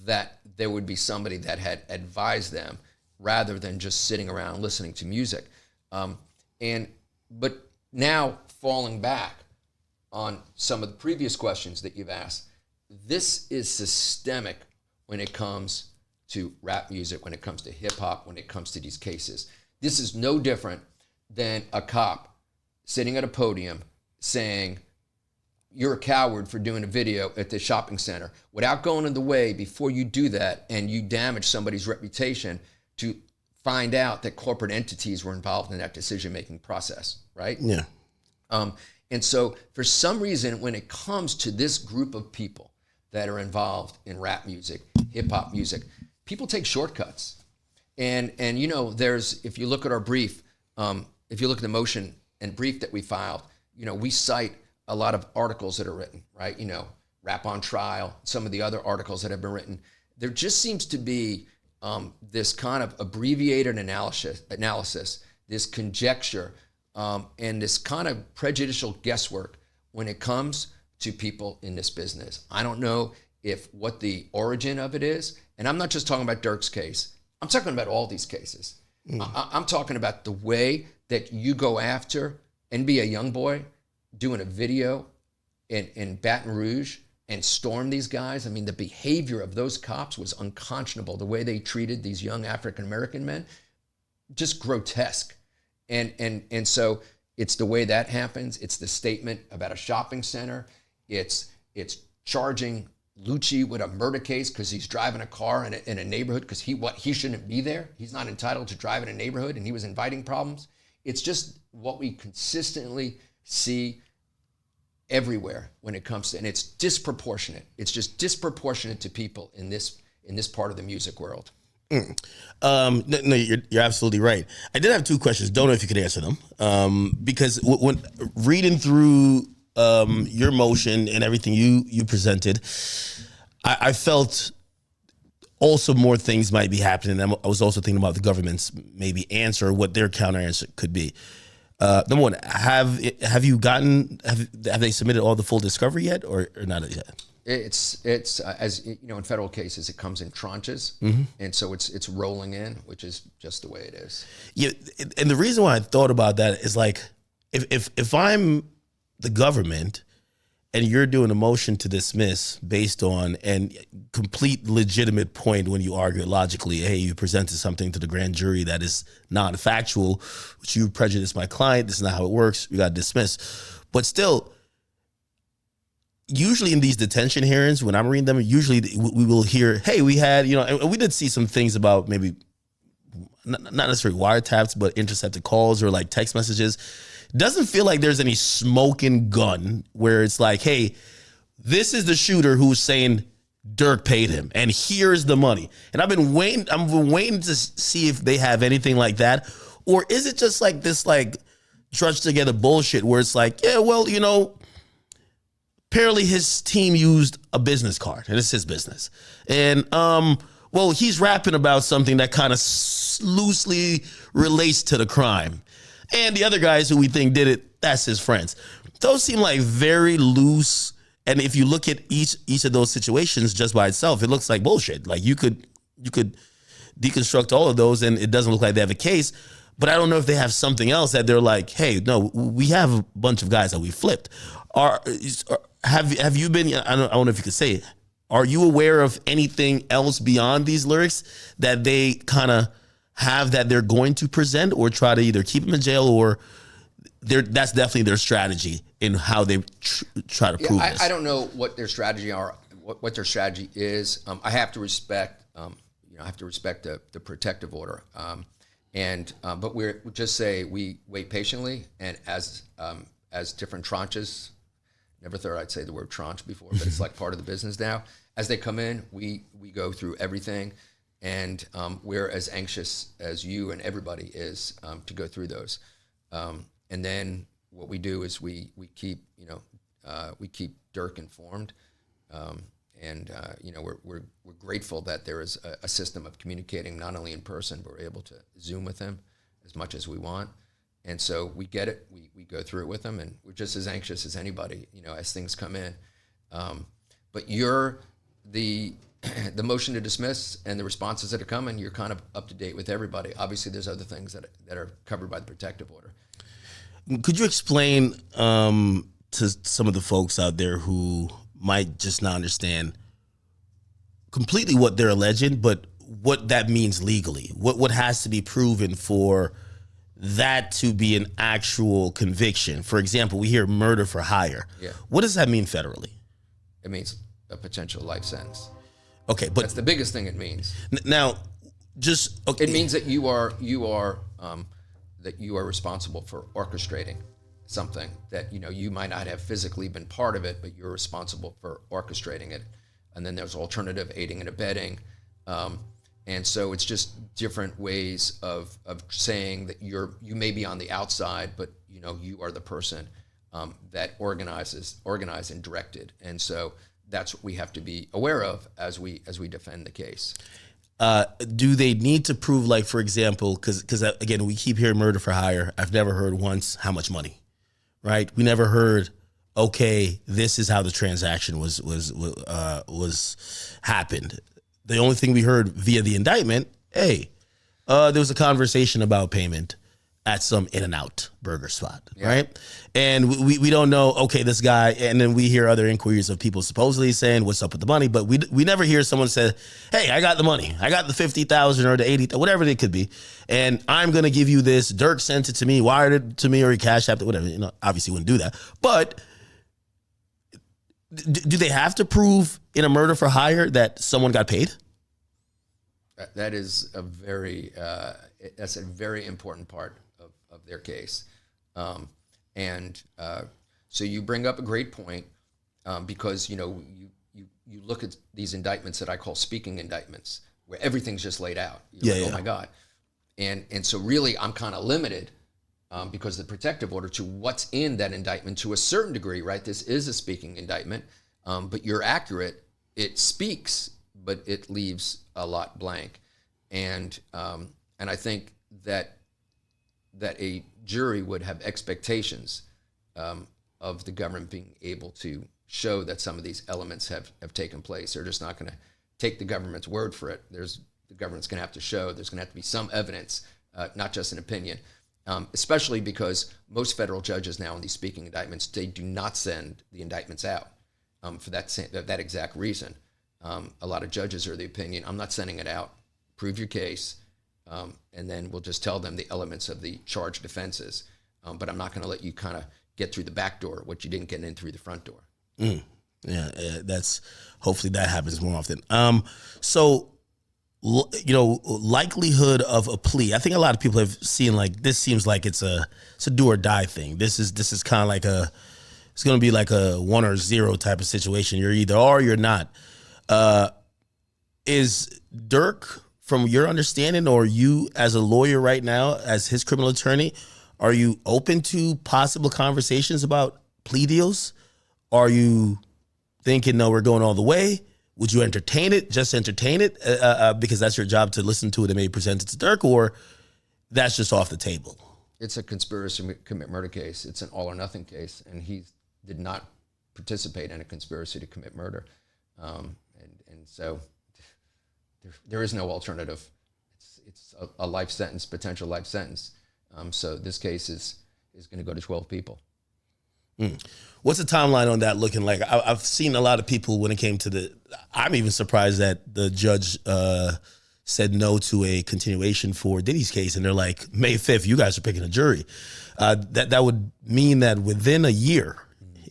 that there would be somebody that had advised them rather than just sitting around listening to music. But now falling back on some of the previous questions that you've asked, this is systemic when it comes to rap music, when it comes to hip hop, when it comes to these cases. This is no different than a cop sitting at a podium saying, you're a coward for doing a video at the shopping center, without going in the way before you do that and you damage somebody's reputation, to find out that corporate entities were involved in that decision-making process, right? Yeah. And so for some reason, when it comes to this group of people that are involved in rap music, hip hop music, people take shortcuts. And there's, if you look at our brief, if you look at the motion and brief that we filed, we cite a lot of articles that are written, right? Rap on Trial, some of the other articles that have been written. There just seems to be this kind of abbreviated analysis, this conjecture, and this kind of prejudicial guesswork when it comes to people in this business. I don't know what the origin of it is, and I'm not just talking about Durk's case. I'm talking about all these cases. I'm talking about the way that you go after NBA YoungBoy doing a video in Baton Rouge and storm these guys. I mean, the behavior of those cops was unconscionable. The way they treated these young African-American men, just grotesque. And so it's the way that happens. It's the statement about a shopping center. It's charging Lucci with a murder case because he's driving a car in a neighborhood because he shouldn't be there. He's not entitled to drive in a neighborhood, and he was inviting problems. It's just what we consistently see everywhere when it comes to, and it's disproportionate. It's just disproportionate to people in this part of the music world. No, you're absolutely right. I did have two questions. Don't know if you could answer them. Because when reading through your motion and everything you presented, I felt also more things might be happening. I was also thinking about the government's maybe answer, what their counter answer could be. Number one, have they submitted all the full discovery yet, or not yet? It's as you know, in federal cases, it comes in tranches, and so it's rolling in, which is just the way it is. Yeah, and the reason why I thought about that is like, if I'm the government and you're doing a motion to dismiss based on and complete legitimate point when you argue it logically, hey, you presented something to the grand jury that is non-factual, which you prejudiced my client, this is not how it works, we got to dismiss. But still, usually in these detention hearings, when I'm reading them, usually we will hear, hey, we had, and we did see some things about maybe not necessarily wiretaps, but intercepted calls or like text messages. Doesn't feel like there's any smoking gun where it's like, hey, this is the shooter who's saying Durk paid him and here's the money. And I'm waiting to see if they have anything like that. Or is it just like this like trudged together bullshit where it's like, yeah, well, apparently his team used a business card and it's his business. And well, he's rapping about something that kind of loosely relates to the crime. And the other guys who we think did it, that's his friends. Those seem like very loose. And if you look at each of those situations just by itself, it looks like bullshit. Like you could deconstruct all of those and it doesn't look like they have a case. But I don't know if they have something else that they're like, hey, no, we have a bunch of guys that we flipped. Have you been, I don't know if you could say it, are you aware of anything else beyond these lyrics that they kind of have that they're going to present or try to either keep them in jail or that's definitely their strategy in how they try to prove this? I don't know what their strategy are, what their strategy is. I have to respect, the protective order. But we just say we wait patiently, and as different tranches, never thought I'd say the word tranche before, but it's like part of the business now. As they come in, we go through everything. And we're as anxious as you and everybody is to go through those. And then what we do is we keep Durk informed, we're grateful that there is a system of communicating not only in person, but we're able to Zoom with him as much as we want. And so we get it, we go through it with him, and we're just as anxious as anybody, as things come in. But you're the motion to dismiss and the responses that are coming, you're kind of up to date with everybody. Obviously, there's other things that are covered by the protective order. Could you explain to some of the folks out there who might just not understand completely what they're alleging, but what that means legally? What has to be proven for that to be an actual conviction? For example, we hear murder for hire. Yeah. What does that mean federally? It means a potential life sentence. Okay, but that's the biggest thing it means. Now, just okay. It means that you are responsible for orchestrating something that you might not have physically been part of it, but you're responsible for orchestrating it. And then there's alternative aiding and abetting, and so it's just different ways of saying that you may be on the outside, but you are the person that organized and directed, and so that's what we have to be aware of as we defend the case. Do they need to prove, like, for example, because again, we keep hearing murder for hire. I've never heard once how much money, right? We never heard, okay, this is how the transaction was happened. The only thing we heard via the indictment, hey, there was a conversation about payment at some In-N-Out burger spot, right? And we don't know, okay, this guy, and then we hear other inquiries of people supposedly saying, what's up with the money? But we never hear someone say, hey, I got the money. I got the 50,000 or the 80,000, whatever it could be. And I'm going to give you this. Durk sent it to me, wired it to me, or he cashed out it, whatever. Obviously wouldn't do that. But do they have to prove in a murder for hire that someone got paid? That is a very important part of their case. So you bring up a great point, because you look at these indictments that I call speaking indictments, where everything's just laid out. You're like, oh my God. And so really I'm kind of limited because of the protective order to what's in that indictment to a certain degree, right? This is a speaking indictment, but you're accurate. It speaks, but it leaves a lot blank. And I think that a jury would have expectations of the government being able to show that some of these elements have taken place. They're just not going to take the government's word for it. The government's going to have to show, there's going to have to be some evidence, not just an opinion, especially because most federal judges now in these speaking indictments, they do not send the indictments out for that exact reason. A lot of judges are of the opinion, I'm not sending it out, prove your case, and then we'll just tell them the elements of the charged offenses. But I'm not going to let you kind of get through the back door, what you didn't get in through the front door. Yeah, that's hopefully that happens more often. So, likelihood of a plea. I think a lot of people have seen like this seems like it's a do or die thing. This is kind of like it's going to be like a 1 or 0 type of situation. You're either are or you're not. Is Durk, from your understanding, or you as a lawyer right now, as his criminal attorney, are you open to possible conversations about plea deals? Are you thinking, no, we're going all the way? Would you entertain it, just entertain it, because that's your job to listen to it and maybe present it to Durk, or that's just off the table? It's a conspiracy to commit murder case. It's an all or nothing case, and he did not participate in a conspiracy to commit murder. And so there is no alternative. It's a life sentence, potential life sentence. So this case is going to go to 12 people. What's the timeline on that looking like? I've seen a lot of people when it came to I'm even surprised that the judge said no to a continuation for Diddy's case, and they're like, May 5th, you guys are picking a jury. That would mean that within a year,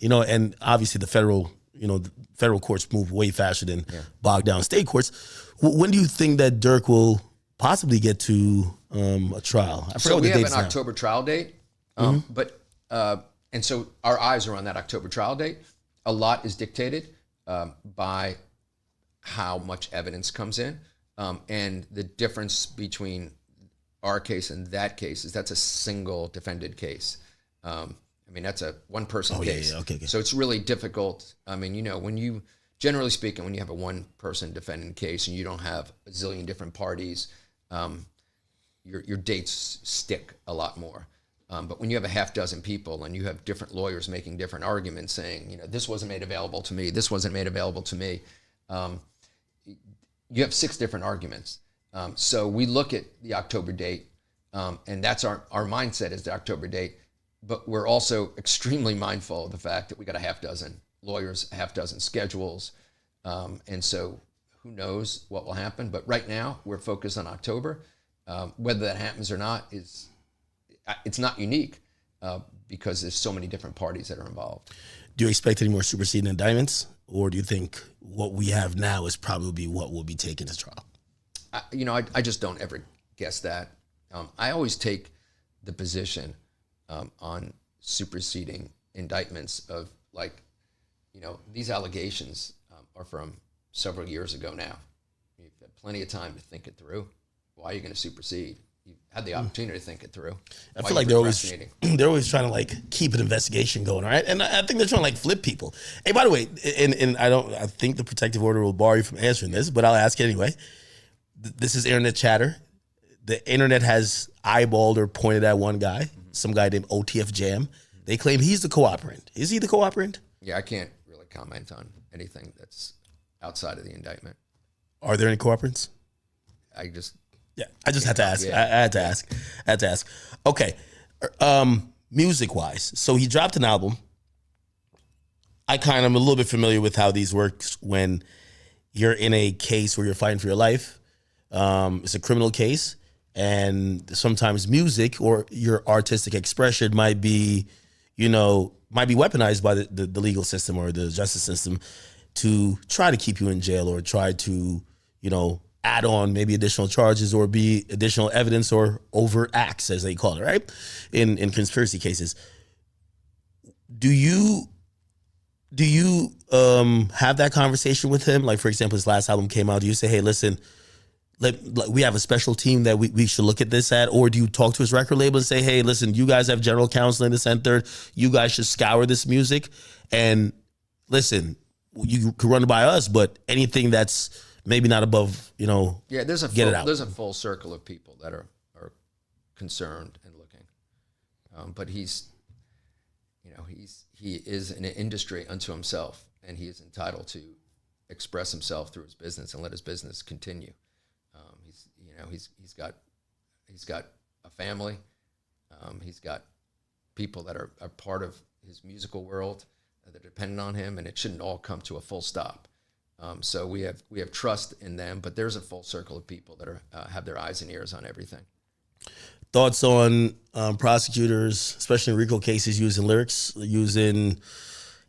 and obviously the federal courts move way faster than bogged down state courts. When do you think that Durk will possibly get to a trial? So we have an October trial date, but and so our eyes are on that October trial date. A lot is dictated by how much evidence comes in, and the difference between our case and that case is that's a single defended case. That's a one-person case. Yeah, okay. So it's really difficult. Generally speaking, when you have a one-person defendant case and you don't have a zillion different parties, your dates stick a lot more. But when you have a half dozen people and you have different lawyers making different arguments saying, this wasn't made available to me, this wasn't made available to me, you have 6 different arguments. So we look at the October date, and that's our mindset is the October date. But we're also extremely mindful of the fact that we got a half dozen lawyers, a half dozen schedules. And so who knows what will happen. But right now we're focused on October. Whether that happens or not it's not unique because there's so many different parties that are involved. Do you expect any more superseding indictments, or do you think what we have now is probably what will be taken to trial? I just don't ever guess that. I always take the position on superseding indictments of these allegations are from several years ago now. You've had plenty of time to think it through. Why are you going to supersede? You've had the opportunity to think it through. I feel like they're always trying to keep an investigation going, all right? And I think they're trying to flip people. Hey, by the way, and I think the protective order will bar you from answering this, but I'll ask anyway. This is internet chatter. The internet has eyeballed or pointed at one guy, some guy named OTF Jam. They claim he's the co-operant. Is he the co-operant? Yeah, I can't really comment on anything that's outside of the indictment. Are there any co-operants? I just had to ask. Yeah. I had to ask. Okay. Music-wise, so he dropped an album. I kind of am a little bit familiar with how these work when you're in a case where you're fighting for your life. It's a criminal case, and sometimes music or your artistic expression might be weaponized by the legal system or the justice system to try to keep you in jail or try to, add on maybe additional charges or be additional evidence or overt acts, as they call it, right? In conspiracy cases. Do you have that conversation with him? Like, for example, his last album came out. Do you say, hey, listen, we have a special team that we should look at this at? Or do you talk to his record label and say, hey, listen, you guys have general counseling this and third. You guys should scour this music. And listen, you can run it by us, but anything that's maybe not above, Yeah, there's a full circle of people that are concerned and looking. But he is in an industry unto himself, and he is entitled to express himself through his business and let his business continue. He's got a family. He's got people that are part of his musical world that are dependent on him, and it shouldn't all come to a full stop. So we have trust in them, but there's a full circle of people that are have their eyes and ears on everything. Thoughts on prosecutors, especially in RICO cases, using lyrics, using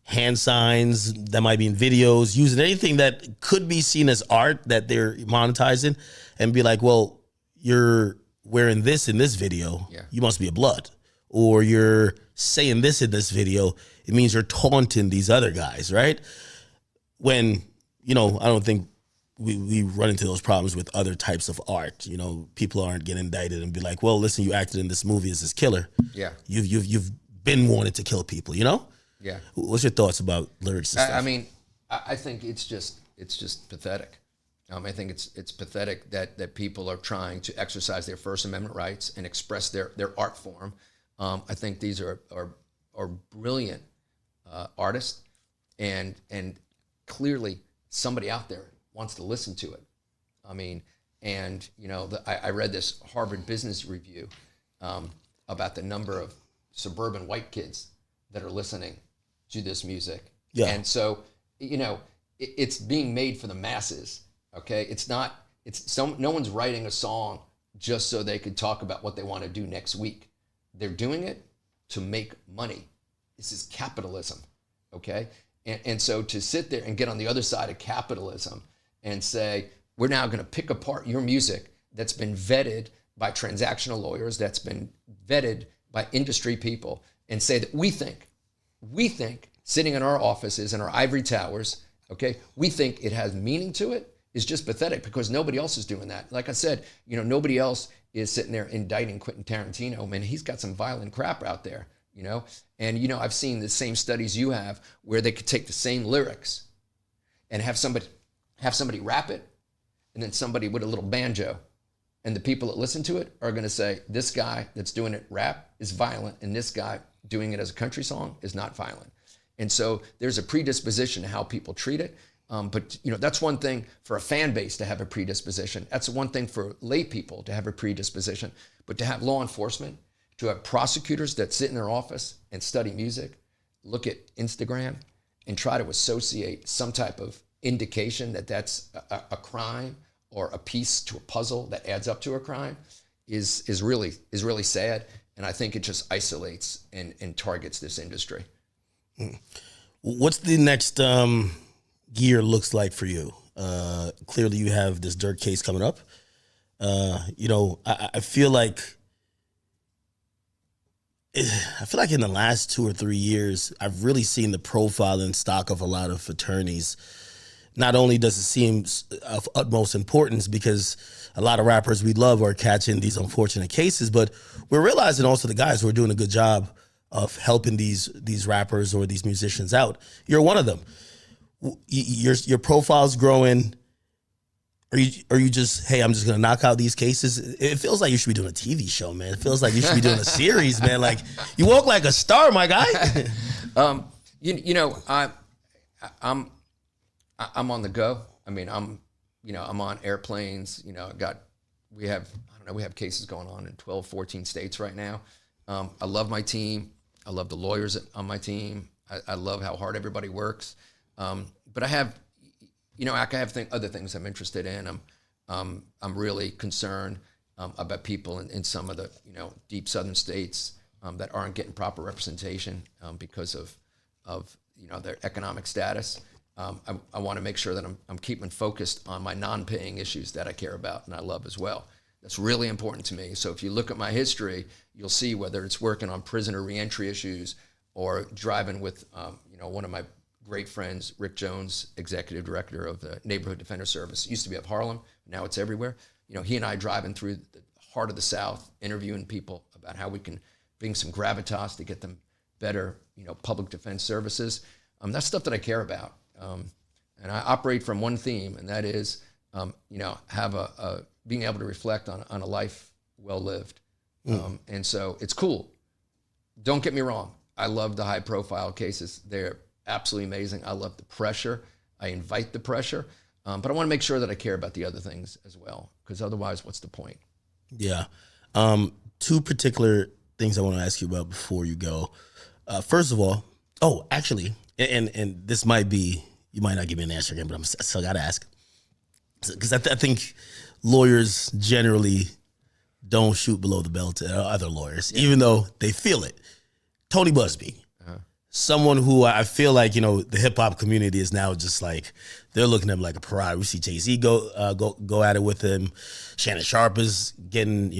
hand signs that might be in videos, using anything that could be seen as art that they're monetizing, and be like, well, you're wearing this in this video, you must be a blood. Or you're saying this in this video, it means you're taunting these other guys, right? When, I don't think we run into those problems with other types of art. People aren't getting indicted and be like, well, listen, you acted in this movie as this killer. Yeah. You've been wanted to kill people, Yeah. What's your thoughts about lyrics and stuff? I mean, I think it's just pathetic. I think it's pathetic that people are trying to exercise their First Amendment rights and express their art form. I think these are brilliant artists, and clearly somebody out there wants to listen to it. I mean, and I read this Harvard Business Review about the number of suburban white kids that are listening to this music. Yeah. And so, it's being made for the masses. Okay. No one's writing a song just so they could talk about what they want to do next week. They're doing it to make money. This is capitalism. Okay. And so to sit there and get on the other side of capitalism and say, we're now going to pick apart your music that's been vetted by transactional lawyers, that's been vetted by industry people, and say that we think sitting in our offices in our ivory towers, okay, we think it has meaning to it, is just pathetic, because nobody else is doing that. Like I said, nobody else is sitting there indicting Quentin Tarantino. Man, he's got some violent crap out there, And, I've seen the same studies you have where they could take the same lyrics and have somebody rap it, and then somebody with a little banjo. And the people that listen to it are going to say, this guy that's doing it rap is violent, and this guy doing it as a country song is not violent. And so there's a predisposition to how people treat it. But that's one thing for a fan base to have a predisposition. That's one thing for lay people to have a predisposition. But to have law enforcement, to have prosecutors that sit in their office and study music, look at Instagram, and try to associate some type of indication that that's a crime or a piece to a puzzle that adds up to a crime is really sad. And I think it just isolates and targets this industry. What's the next year looks like for you? Clearly you have this Durk case coming up. I feel like in the last 2 or 3 years, I've really seen the profile and stock of a lot of attorneys. Not only does it seem of utmost importance because a lot of rappers we love are catching these unfortunate cases, but we're realizing also the guys who are doing a good job of helping these rappers or these musicians out. You're one of them. Your profile's growing. Are you just, hey, I'm just gonna knock out these cases? It feels like you should be doing a TV show, man. It feels like you should be doing a series, man. Like, you walk like a star, my guy. I'm on the go. I mean, I'm on airplanes. We have cases going on in 12, 14 states right now. I love my team. I love the lawyers on my team. I love how hard everybody works. But I have other things I'm interested in. I'm really concerned about people in some of the deep southern states that aren't getting proper representation because of their economic status. I want to make sure that I'm keeping focused on my non-paying issues that I care about and I love as well. That's really important to me. So if you look at my history, you'll see whether it's working on prisoner reentry issues or driving with one of my great friends, Rick Jones, executive director of the Neighborhood Defender Service. It used to be up Harlem, now it's everywhere. he and I driving through the heart of the South, interviewing people about how we can bring some gravitas to get them better, public defense services. That's stuff that I care about. And I operate from one theme, and that is, have being able to reflect on a life well lived. And so it's cool. Don't get me wrong. I love the high profile cases. They're absolutely amazing. I love the pressure. I invite the pressure. But I want to make sure that I care about the other things as well, because otherwise, what's the point? Yeah. Two particular things I want to ask you about before you go. First of all, actually, and this might be, you might not give me an answer again, but I still got to ask. Because I think lawyers generally don't shoot below the belt to other lawyers, even though they feel it. Tony Busby, someone who I feel like, the hip hop community is now just like, they're looking at him like a pariah. We see Jay-Z go at it with him. Shannon Sharp is getting,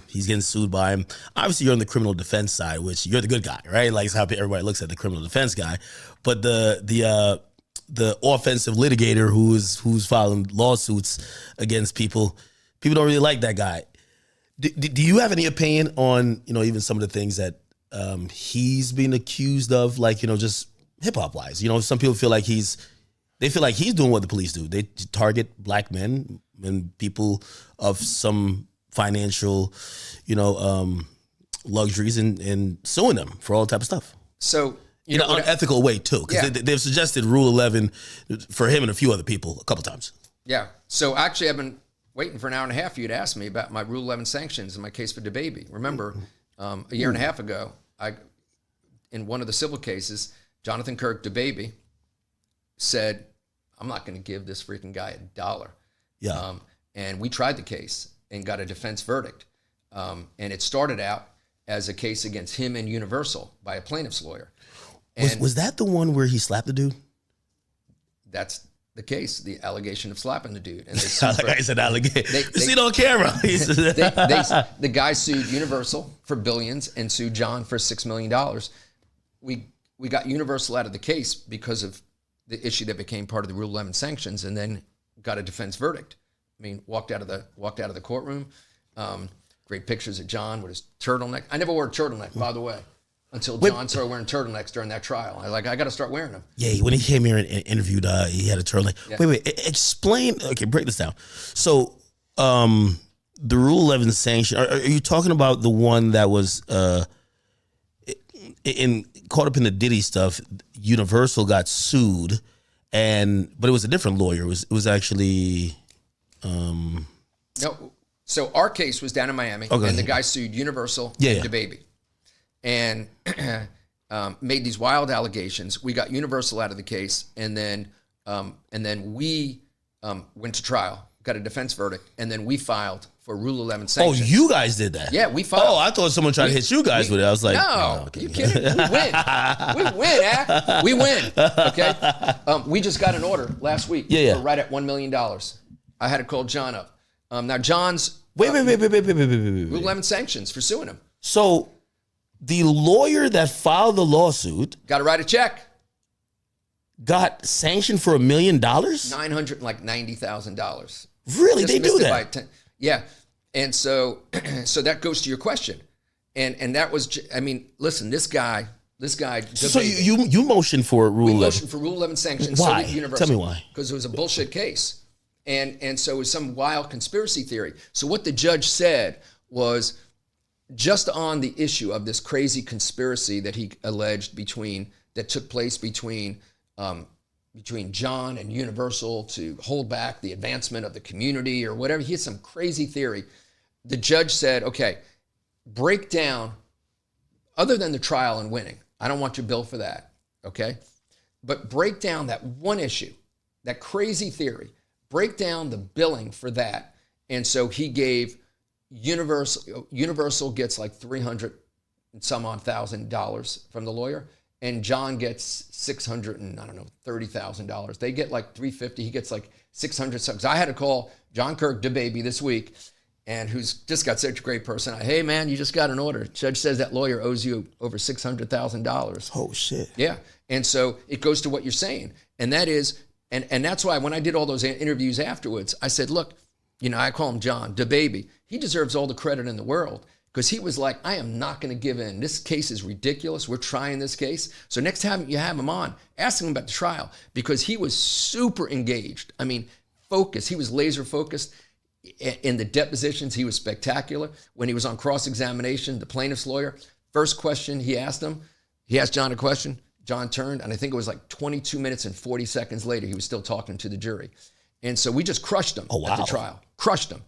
he's getting sued by him. Obviously, you're on the criminal defense side, which you're the good guy, right? Like, it's how everybody looks at the criminal defense guy. But the offensive litigator who's filing lawsuits against people don't really like that guy. Do you have any opinion on, even some of the things that he's being accused of, like, just hip hop wise? Some people feel like they feel like he's doing what the police do. They target black men and people of some financial, luxuries and suing them for all type of stuff. So, in an unethical way too, because they've suggested Rule 11 for him and a few other people a couple times. Yeah. So actually, I've been waiting for an hour and a half for you to ask me about my Rule 11 sanctions in my case for DaBaby. Remember, a year and a half ago, in one of the civil cases, Jonathan Kirk DaBaby said, "I'm not going to give this freaking guy $1." Yeah. And we tried the case and got a defense verdict. And it started out as a case against him and Universal by a plaintiff's lawyer. Was that the one where he slapped the dude? That's the case, the allegation of slapping the dude. And I said allegation. You see it on camera. The guy sued Universal for billions and sued John for $6 million. We got Universal out of the case because of the issue that became part of the Rule 11 sanctions, and then got a defense verdict. I mean, walked out of the courtroom. Great pictures of John with his turtleneck. I never wore a turtleneck, by the way, until John started wearing turtlenecks during that trial. I got to start wearing them. Yeah, when he came here and interviewed, he had a turtleneck. Yeah. Wait, explain. Okay, break this down. So, the Rule 11 sanction. Are you talking about the one that was caught up in the Diddy stuff? Universal got sued, but it was a different lawyer. It was actually. No. So our case was down in Miami, and the guy sued Universal and DaBaby, and made these wild allegations. We got Universal out of the case, and then we went to trial, got a defense verdict, and then we filed for Rule 11 sanctions. Oh, you guys did that? Yeah, we filed. Oh, I thought someone tried to hit you guys with it. I was like, no, okay. You kidding? We win. Okay. We just got an order last week. Yeah. For right at $1 million. I had to call John up. Now John's wait. Rule 11 sanctions for suing him. So the lawyer that filed the lawsuit got to write a check. Got sanctioned for $1 million? $990,000. Really? They do that? Yeah. And so that goes to your question. And that was, I mean, listen, this guy. So you motioned for Rule 11? We motioned for Rule 11 sanctions. Why? So Universal. Tell me why. Because it was a bullshit case. And so it was some wild conspiracy theory. So what the judge said was, just on the issue of this crazy conspiracy that he alleged that took place between John and Universal to hold back the advancement of the community or whatever. He had some crazy theory. The judge said, okay, break down, other than the trial and winning, I don't want your bill for that, okay? But break down that one issue, that crazy theory, break down the billing for that. And so he gave Universal gets like $300 and some odd $1,000 from the lawyer, and John gets $630,000. They get like $350. He gets like $600. I had to call John Kirk DaBaby this week, and who's just got such a great person. Hey man, you just got an order. Judge says that lawyer owes you over $600,000. Oh shit. Yeah, and so it goes to what you're saying, and that is, and that's why when I did all those interviews afterwards, I said, look, I call him John, the baby. He deserves all the credit in the world because he was like, I am not going to give in. This case is ridiculous. We're trying this case. So next time you have him on, ask him about the trial because he was super engaged. I mean, focused. He was laser focused. In the depositions, he was spectacular. When he was on cross-examination, the plaintiff's lawyer, first question he asked John a question. John turned, and I think it was like 22 minutes and 40 seconds later, he was still talking to the jury. And so we just crushed him at the trial. Crushed him.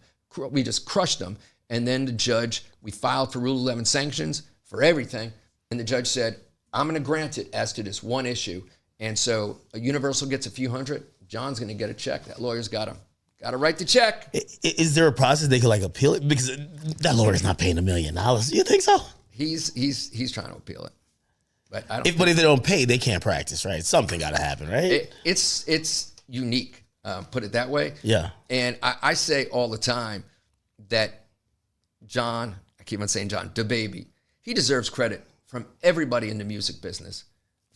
We just crushed him. And then the judge, we filed for Rule 11 sanctions for everything. And the judge said, I'm going to grant it as to this one issue. And so Universal gets a few hundred. John's going to get a check. That lawyer's got to write the check. Is there a process they could like appeal it? Because that lawyer's not paying $1 million. Do you think so? He's trying to appeal it. But I don't. But if they don't pay, they can't practice, right? Something got to happen, right? It's unique, put it that way. Yeah. And I say all the time that John, I keep on saying John, the baby, he deserves credit from everybody in the music business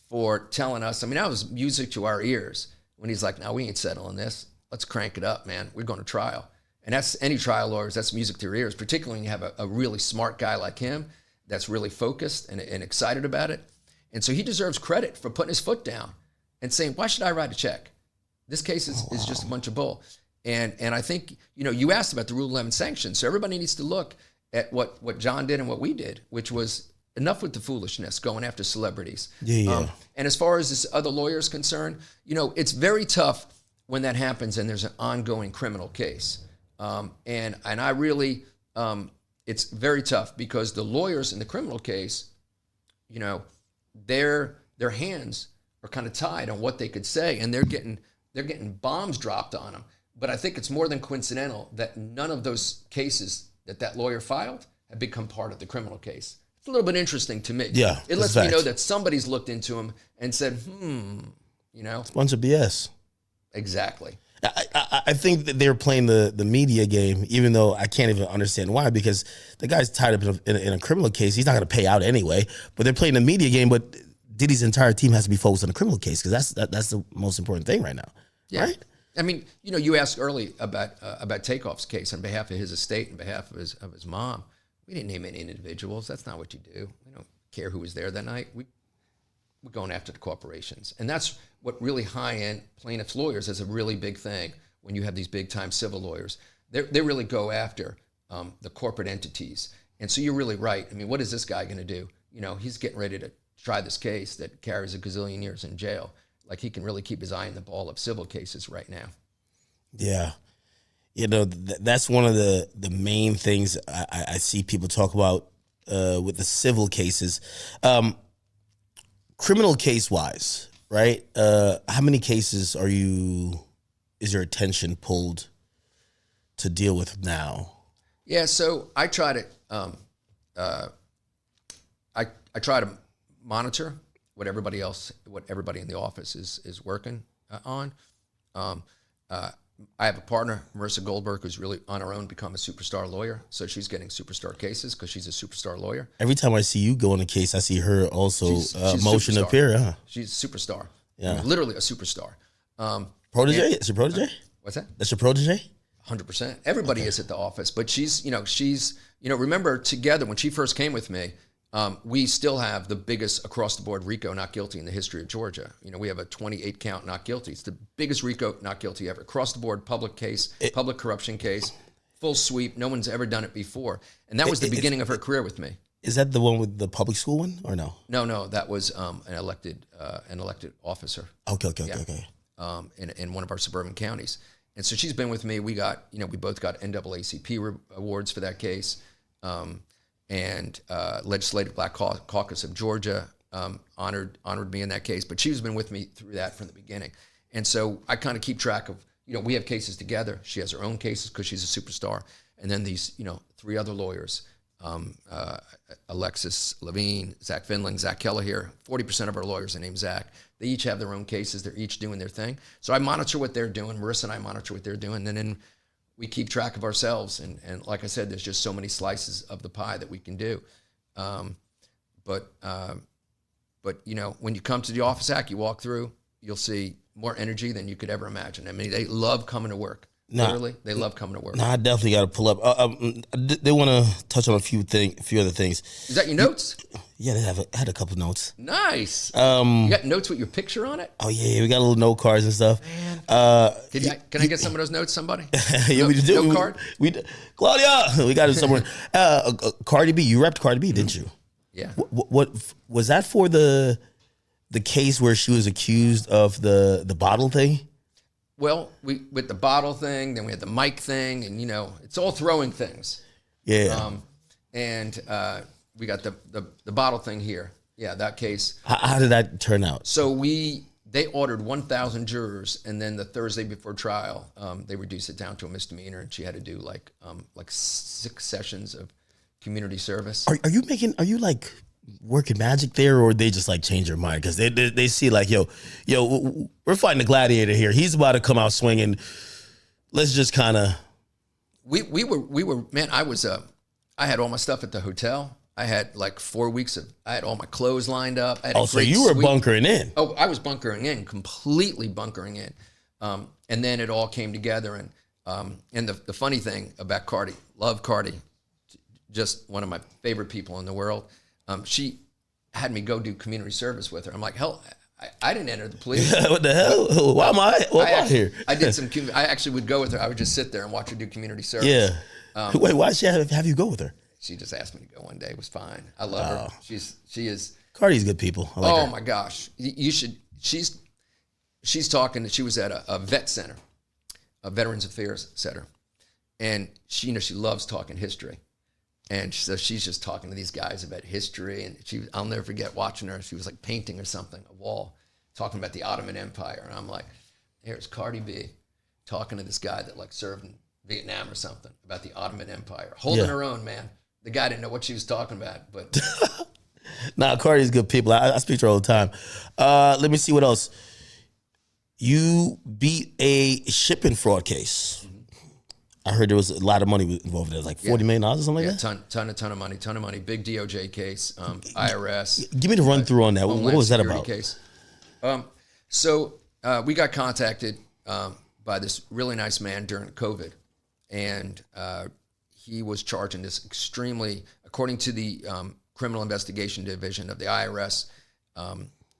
for telling us. I mean, that was music to our ears when he's like, "No, we ain't settling this. Let's crank it up, man. We're going to trial." And that's any trial lawyers. That's music to your ears, particularly when you have a really smart guy like him that's really focused and excited about it. And so he deserves credit for putting his foot down and saying, why should I write a check? This case is just a bunch of bull. And I think, you asked about the Rule 11 sanctions. So everybody needs to look at what John did and what we did, which was enough with the foolishness going after celebrities. Yeah. And as far as this other lawyer is concerned, it's very tough when that happens and there's an ongoing criminal case. And I really, it's very tough because the lawyers in the criminal case, their hands are kind of tied on what they could say, and they're getting bombs dropped on them. But I think it's more than coincidental that none of those cases that lawyer filed have become part of the criminal case. It's a little bit interesting to me. Yeah, it lets me know that somebody's looked into them and said, It's a bunch of BS. Exactly. I think that they're playing the media game, even though I can't even understand why, because the guy's tied up in a criminal case. He's not going to pay out anyway, but they're playing the media game. But Diddy's entire team has to be focused on the criminal case because that's the most important thing right now. Yeah. Right? I mean, you asked early about Takeoff's case on behalf of his estate and behalf of his mom. We didn't name any individuals. That's not what you do. We don't care who was there that night. We're going after the corporations. And that's what really high-end plaintiffs' lawyers is a really big thing when you have these big-time civil lawyers. They really go after the corporate entities. And so you're really right. I mean, what is this guy going to do? He's getting ready to try this case that carries a gazillion years in jail. Like, he can really keep his eye on the ball of civil cases right now. Yeah. That's one of the main things I see people talk about with the civil cases. Criminal case-wise, right? How many cases is your attention pulled to deal with now? Yeah, so I try to I try to monitor what everybody in the office is working on. I have a partner, Marissa Goldberg, who's really on her own become a superstar lawyer. So she's getting superstar cases because she's a superstar lawyer. Every time I see you go on a case, I see her also she's motion appear. Huh? She's a superstar. Yeah, literally a superstar. Protege? It's your protege? What's that? That's your protege? 100%. Everybody is at the office, but she's remember together when she first came with me, we still have the biggest across the board RICO not guilty in the history of Georgia. We have a 28 count not guilty. It's the biggest RICO not guilty ever. Across the board public case, public corruption case, full sweep. No one's ever done it before. And that was the beginning of her career with me. Is that the one with the public school one or no? No, that was an elected officer. Okay. In one of our suburban counties. And so she's been with me. We both got NAACP awards for that case. And Legislative Black Caucus of Georgia honored me in that case. But she's been with me through that from the beginning. And so I kind of keep track of, we have cases together. She has her own cases because she's a superstar. And then these, 3 other lawyers, Alexis Levine, Zach Findling, Zach Keller here. 40% of our lawyers are named Zach. They each have their own cases. They're each doing their thing. So I monitor what they're doing. Marissa and I monitor what they're doing. And then we keep track of ourselves. And like I said, there's just so many slices of the pie that we can do. But when you come to the Office Act, you walk through, you'll see more energy than you could ever imagine. I mean, they love coming to work. Literally, they love coming to work. I definitely got to pull up. They want to touch on a few other things. Is that your notes? Yeah, they had a couple notes. Nice. You got notes with your picture on it? Oh yeah, we got little note cards and stuff. Man. Can I get some of those notes, somebody? Yeah, we do. Note card? Claudia, we got it somewhere. Cardi B, you repped Cardi B, didn't you? Yeah. What was that for the case where she was accused of the bottle thing? Well, with the bottle thing, then we had the mic thing, and it's all throwing things. Yeah. And we got the bottle thing here. Yeah, that case. How did that turn out? So they ordered 1,000 jurors, and then the Thursday before trial, they reduced it down to a misdemeanor, and she had to do like 6 sessions of community service. Are you like working magic there, or they just like change their mind because they see like yo, we're fighting a gladiator here. He's about to come out swinging. Let's just kind of. We were man. I had all my stuff at the hotel. I had like 4 weeks I had all my clothes lined up. I had so you were bunkering in. Oh, I was bunkering in, completely bunkering in. And then it all came together. And the funny thing about Cardi, love Cardi, just one of my favorite people in the world. She had me go do community service with her. I'm like, hell, I didn't enter the plea. What the hell? Why am I here? I did some. I actually would go with her. I would just sit there and watch her do community service. Yeah. Wait, why did she have you go with her? She just asked me to go one day. It was fine. I love her. She is. Cardi's good people. I like her. My gosh, you should. She's talking. She was at a vet center, a Veterans Affairs Center, and she loves talking history. And so she's just talking to these guys about history. And I'll never forget watching her. She was like painting or something, a wall, talking about the Ottoman Empire. And I'm like, here's Cardi B talking to this guy that like served in Vietnam or something about the Ottoman Empire. Holding her own, man. The guy didn't know what she was talking about, but. Nah, Cardi's good people. I speak to her all the time. Let me see what else. You beat a shipping fraud case. I heard there was a lot of money involved there, like $40 million or something like that? Ton of money. Big DOJ case, IRS. Give me the run through on that. What was that about? Case. So we got contacted by this really nice man during COVID, and he was charging this extremely, according to the Criminal Investigation Division of the IRS,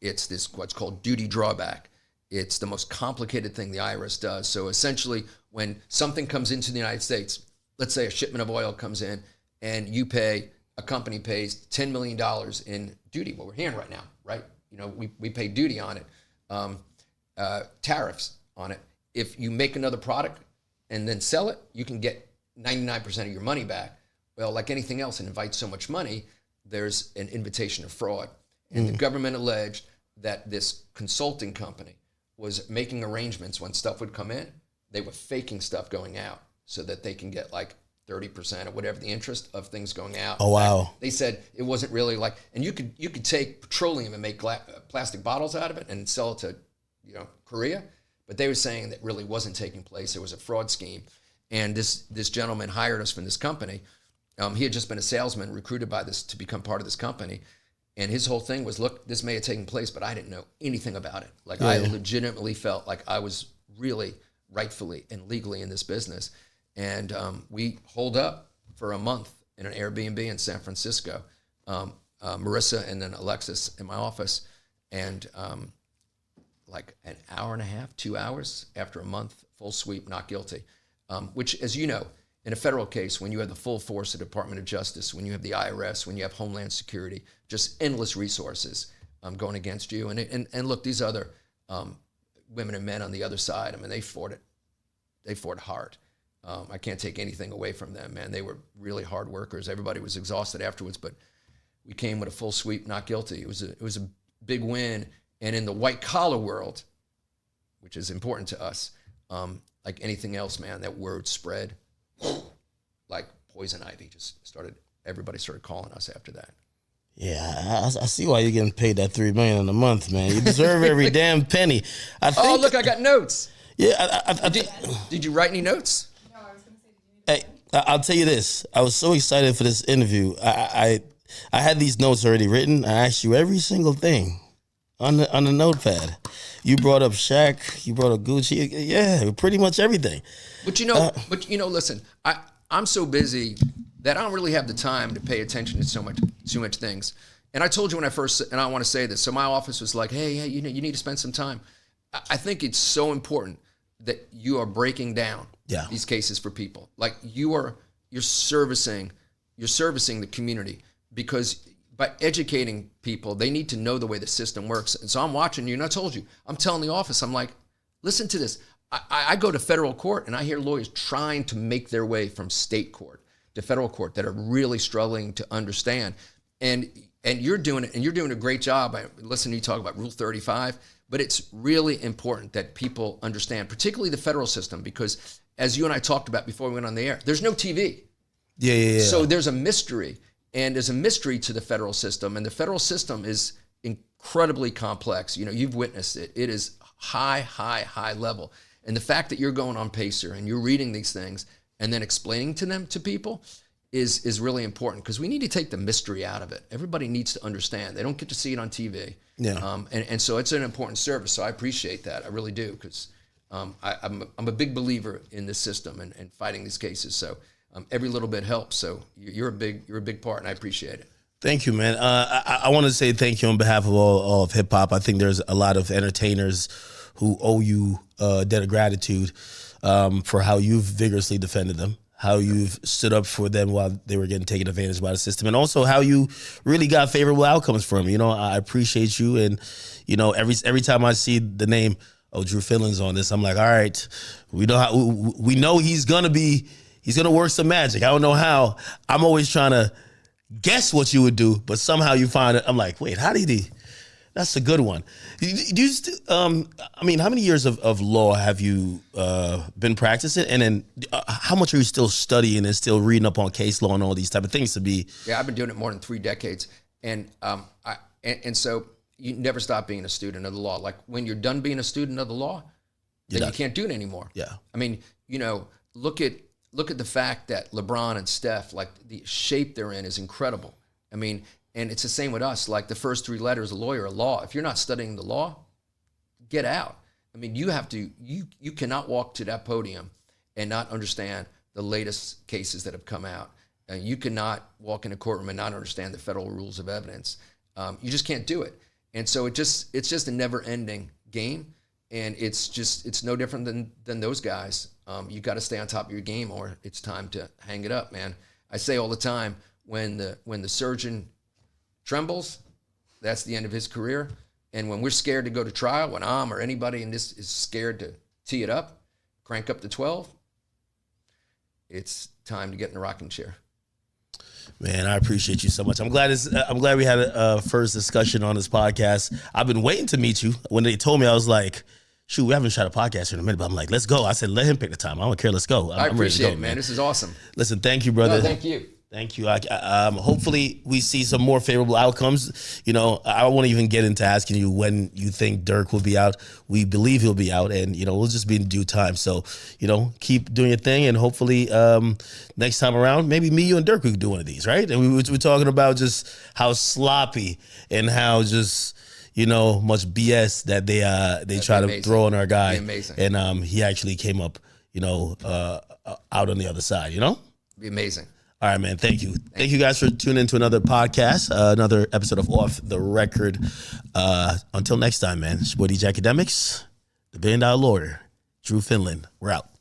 it's this what's called duty drawback. It's the most complicated thing the IRS does. So essentially, when something comes into the United States, let's say a shipment of oil comes in and a company pays $10 million in duty, what we're hearing right now, right? We pay duty on it, tariffs on it. If you make another product and then sell it, you can get 99% of your money back. Well, like anything else, it invites so much money, there's an invitation of fraud. And the government alleged that this consulting company was making arrangements when stuff would come in. They were faking stuff going out so that they can get like 30% or whatever the interest of things going out. Oh, wow. They said it wasn't really like, and you could take petroleum and make plastic bottles out of it and sell it to, Korea. But they were saying that really wasn't taking place. It was a fraud scheme. And this gentleman hired us from this company. He had just been a salesman recruited by this to become part of this company. And his whole thing was, look, this may have taken place, but I didn't know anything about it. Like I legitimately felt like I was really rightfully and legally in this business. And we holed up for a month in an Airbnb in San Francisco. Marissa and then Alexis in my office. And like an hour and a half, 2 hours after a month, full sweep, not guilty. Which, as you know, in a federal case, when you have the full force of the Department of Justice, when you have the IRS, when you have Homeland Security, just endless resources going against you. And look, these other women and men on the other side, I mean, they fought it. They fought hard. I can't take anything away from them, man. They were really hard workers. Everybody was exhausted afterwards, but we came with a full sweep, not guilty. It was a big win. And in the white collar world, which is important to us, like anything else, man, that word spread like poison ivy. Everybody started calling us after that. Yeah, I see why you're getting paid that $3 million in a month, man. You deserve every damn penny. Oh, look, I got notes. Yeah, did you write any notes? No, I was going to say, Hey, I'll tell you this. I was so excited for this interview. I had these notes already written. I asked you every single thing on the notepad. You brought up Shaq. You brought up Gucci. Yeah, pretty much everything. But listen, I'm so busy that I don't really have the time to pay attention to too much things. And I told you when I first, and I want to say this. So my office was like, hey, you need to spend some time. I think it's so important that you are breaking down these cases for people. Like you're servicing the community, because by educating people, they need to know the way the system works. And so I'm watching you, and I told you, I'm telling the office, I'm like, listen to this. I go to federal court and I hear lawyers trying to make their way from state court to federal court that are really struggling to understand. And you're doing it, and you're doing a great job. I listen to you talk about Rule 35, but it's really important that people understand, particularly the federal system, because as you and I talked about before we went on the air, there's no TV. Yeah. So there's a mystery, and there's a mystery to the federal system, and the federal system is incredibly complex. You've witnessed it. It is high level. And the fact that you're going on Pacer and you're reading these things and then explaining them to people is really important, because we need to take the mystery out of it. Everybody needs to understand. They don't get to see it on TV. Yeah. And so it's an important service. So I appreciate that. I really do, because I'm a big believer in this system and fighting these cases. So every little bit helps. So you're a big part, and I appreciate it. Thank you, man. I want to say thank you on behalf of all of hip hop. I think there's a lot of entertainers who owe you a debt of gratitude for how you've vigorously defended them, how you've stood up for them while they were getting taken advantage by the system, and also how you really got favorable outcomes from them. I appreciate you, and every time I see the name, Drew Findling's on this, I'm like, all right, we know he's gonna work some magic. I don't know how. I'm always trying to guess what you would do, but somehow you find it. I'm like, wait, how did he? That's a good one. How many years of law have you been practicing? And then how much are you still studying and still reading up on case law and all these type of things to be? Yeah, I've been doing it more than 3 decades. And so you never stop being a student of the law. Like when you're done being a student of the law, then you can't do it anymore. Yeah. I mean, look at the fact that LeBron and Steph, like the shape they're in is incredible. I mean, and it's the same with us. Like the first 3 letters, a lawyer, a law. If you're not studying the law, get out. I mean, you cannot walk to that podium and not understand the latest cases that have come out. You cannot walk in a courtroom and not understand the federal rules of evidence. You just can't do it. And so it's just a never-ending game. And it's no different than those guys. You got to stay on top of your game, or it's time to hang it up, man. I say all the time, when the surgeon trembles, that's the end of his career. And when we're scared to go to trial, when I'm or anybody in this is scared to tee it up, crank up to 12, it's time to get in the rocking chair. Man, I appreciate you so much. I'm glad we had a first discussion on this podcast. I've been waiting to meet you. When they told me, I was like, shoot, we haven't shot a podcast in a minute, but I'm like, let's go. I said, let him pick the time. I don't care. Let's go. I appreciate it, man. This is awesome. Listen, thank you, brother. No, thank you. Thank you. Hopefully we see some more favorable outcomes. I won't even get into asking you when you think Durk will be out. We believe he'll be out, and we'll just be in due time. So keep doing your thing, and hopefully next time around, maybe me, you, and Durk could do one of these, right? And we were talking about just how sloppy and how just much BS that they try to throw on our guy. Amazing. And he actually came up out on the other side. Be amazing. All right, man. Thank you. Thank you guys for tuning into another podcast, another episode of Off the Record. Until next time, man. It's your boy DJ Akademiks, the $1 billion lawyer, Drew Findling. We're out.